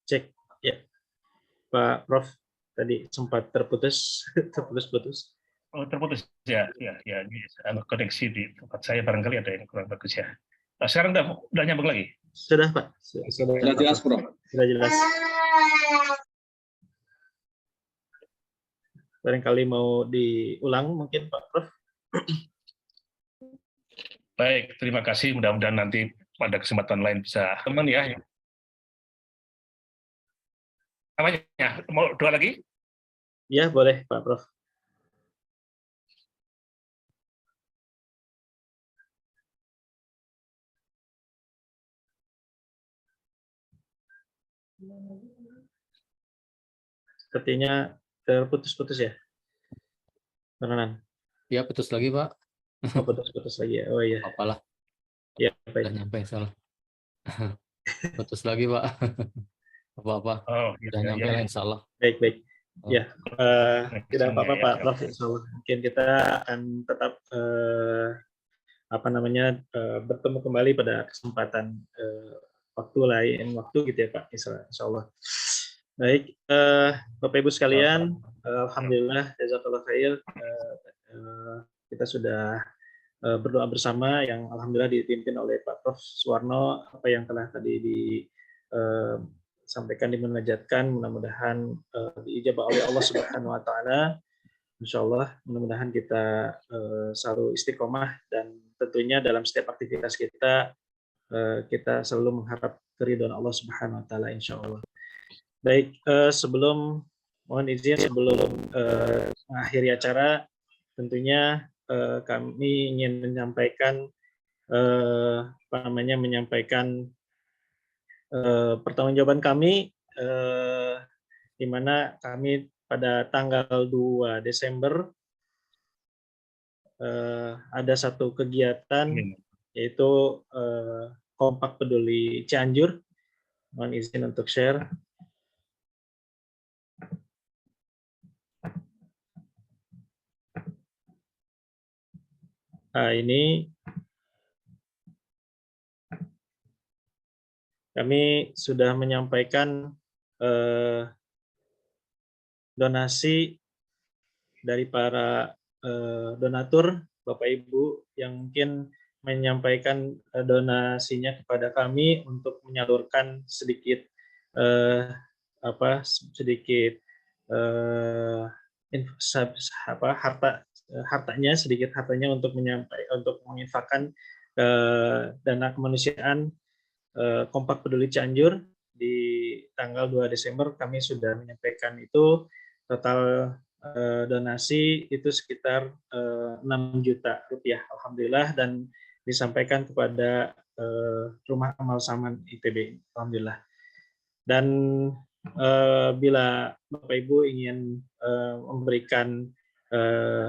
Cek ya, Pak Prof. Tadi sempat terputus, terputus-putus. Oh, terputus ya, ini koneksi di tempat saya barangkali ada yang kurang bagus ya. Nah, sekarang udah nyambung lagi. Sudah Pak, sudah Sudah Pak jelas, Prof. Prof. Sudah jelas. Barangkali mau diulang mungkin Pak Prof. Baik, terima kasih. Mudah-mudahan nanti pada kesempatan lain bisa teman ya. Apanya? Mau doa lagi? Ya, boleh Pak Prof. Sepertinya terputus-putus ya, Pak. Ya, putus lagi, Pak. Oh, putus-putus lagi ya. Oh iya. Apalah, Ya, udah baik. nyampe salah. Putus lagi, Pak. Apa-apa. Oh, Udah nyampe lah, insya Allah. Baik, baik. Oh. Ya, tidak apa-apa Ya, Pak Prof. Insya Allah. Mungkin kita akan tetap bertemu kembali pada kesempatan waktu lain waktu gitu ya Pak. Insya Allah. Baik, Bapak Ibu sekalian, alhamdulillah jazakallahu khair. Kita sudah berdoa bersama yang alhamdulillah dipimpin oleh Pak Prof. Suwarno, apa yang telah tadi disampaikan, dimunajatkan, mudah-mudahan diijabah oleh Allah Subhanahu wa taala. Insyaallah mudah-mudahan kita selalu istiqomah dan tentunya dalam setiap aktivitas kita kita selalu mengharap keridhaan Allah Subhanahu wa taala insyaallah. Baik, mohon izin sebelum mengakhiri acara, tentunya kami ingin menyampaikan pertanggungjawaban kami, di mana kami pada tanggal 2 Desember ada satu kegiatan yaitu Kompak Peduli Cianjur. Mohon izin untuk share. Nah, ini kami sudah menyampaikan donasi dari para donatur, Bapak Ibu yang mungkin menyampaikan donasinya kepada kami untuk menyalurkan sedikit hartanya untuk menginfakkan dana kemanusiaan Kompak Peduli Cianjur. Di tanggal 2 Desember kami sudah menyampaikan itu, total donasi itu sekitar 6 juta rupiah alhamdulillah, dan disampaikan kepada Rumah Amal Saman ITB alhamdulillah. Dan bila Bapak Ibu ingin memberikan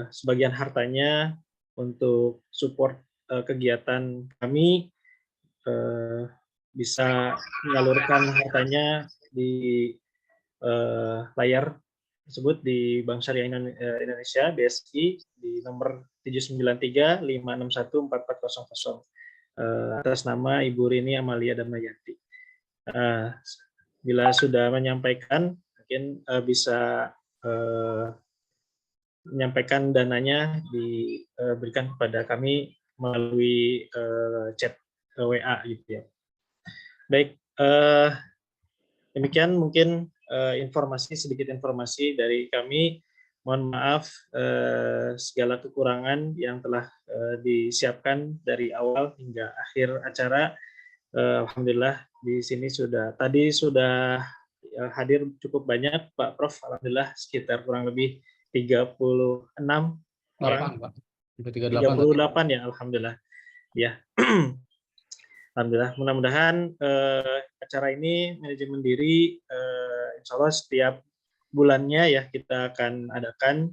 sebagian hartanya untuk support kegiatan kami, bisa menyalurkan hartanya di layar tersebut di Bank Syariah Indonesia BSI di nomor 79356144000 atas nama Ibu Rini Amalia Damayanti. Bila sudah menyampaikan, mungkin bisa menyampaikan dananya diberikan kepada kami melalui chat WA gitu ya. Baik, demikian mungkin sedikit informasi dari kami. Mohon maaf segala kekurangan yang telah disiapkan dari awal hingga akhir acara. Alhamdulillah di sini sudah hadir cukup banyak Pak Prof. Alhamdulillah sekitar kurang lebih 36 orang. 38 ya alhamdulillah. Ya. Alhamdulillah, mudah-mudahan acara ini manajemen diri insya Allah setiap bulannya ya kita akan adakan.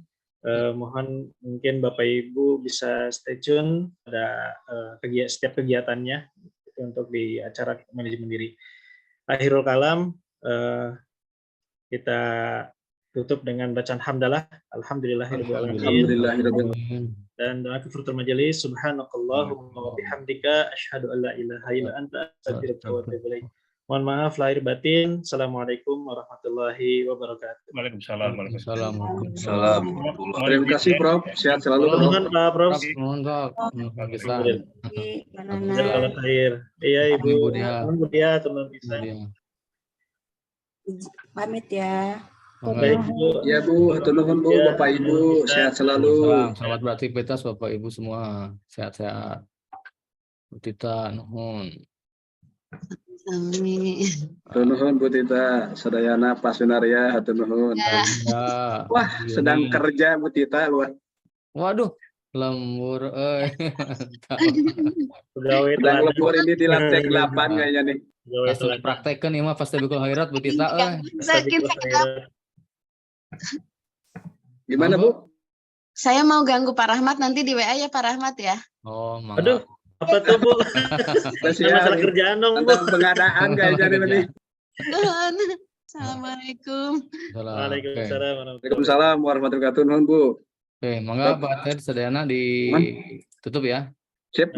Mohon mungkin Bapak Ibu bisa stay tune pada setiap kegiatannya untuk di acara manajemen diri. Akhirul kalam, kita tutup dengan bacaan hamdalah. Alhamdulillahirrahmanirrahim. Dan doa kafaratul majelis, subhanakallahumma wa bihamdika asyhadu an la ilaha illa anta astaghfiruka wa atubu ilaik. Mohon maaf lahir batin. Assalamualaikum warahmatullahi wabarakatuh. Waalaikumsalam. Waalaikumsalam. Salam. Mohon Terima izin kasih ya. Prof. Sehat selalu Prof. Mohon Pak Prof. Mohon Prof. Bisa. Jazakallah khair. Iya Ibu. Ibu Dia. Mohon Bu Dia, teman bisa. Pamit ya. Baik Bu. Ya Bu, hatur nuhun Bu, Bapak Ibu, sehat selalu. Selamat beraktivitas Bapak Ibu semua. Sehat-sehat. Bu Tita, nuhun. Amin. Hatur nuhun Bu Tita, sadayana Pak Sunaria, hatur nuhun. Ya. Wah, sedang kerja Bu Tita luar. Waduh, lembur. Pegawai Sedang teladan. lembur ini di lantai 8 kayaknya nih. Pegawai Langsung teladan. praktekkan ya mah pasti bikul khairat Bu Tita. Sakit. Gimana Bu? Saya mau ganggu Pak Rahmat nanti di WA ya Pak Rahmat ya. Oh, Aduh, mangga. apa tuh Bu? Spesial Masalah kerjaan dong Bu. tentang pengadaan kayaknya nih. Assalamualaikum. Salam. Oke. Waalaikumsalam warahmatullahi Waalaikumsalam warahmatullahi wabarakatuh nuhun Bu. Oke, mangga Pak Ted sedayana ditutup ya. Sip.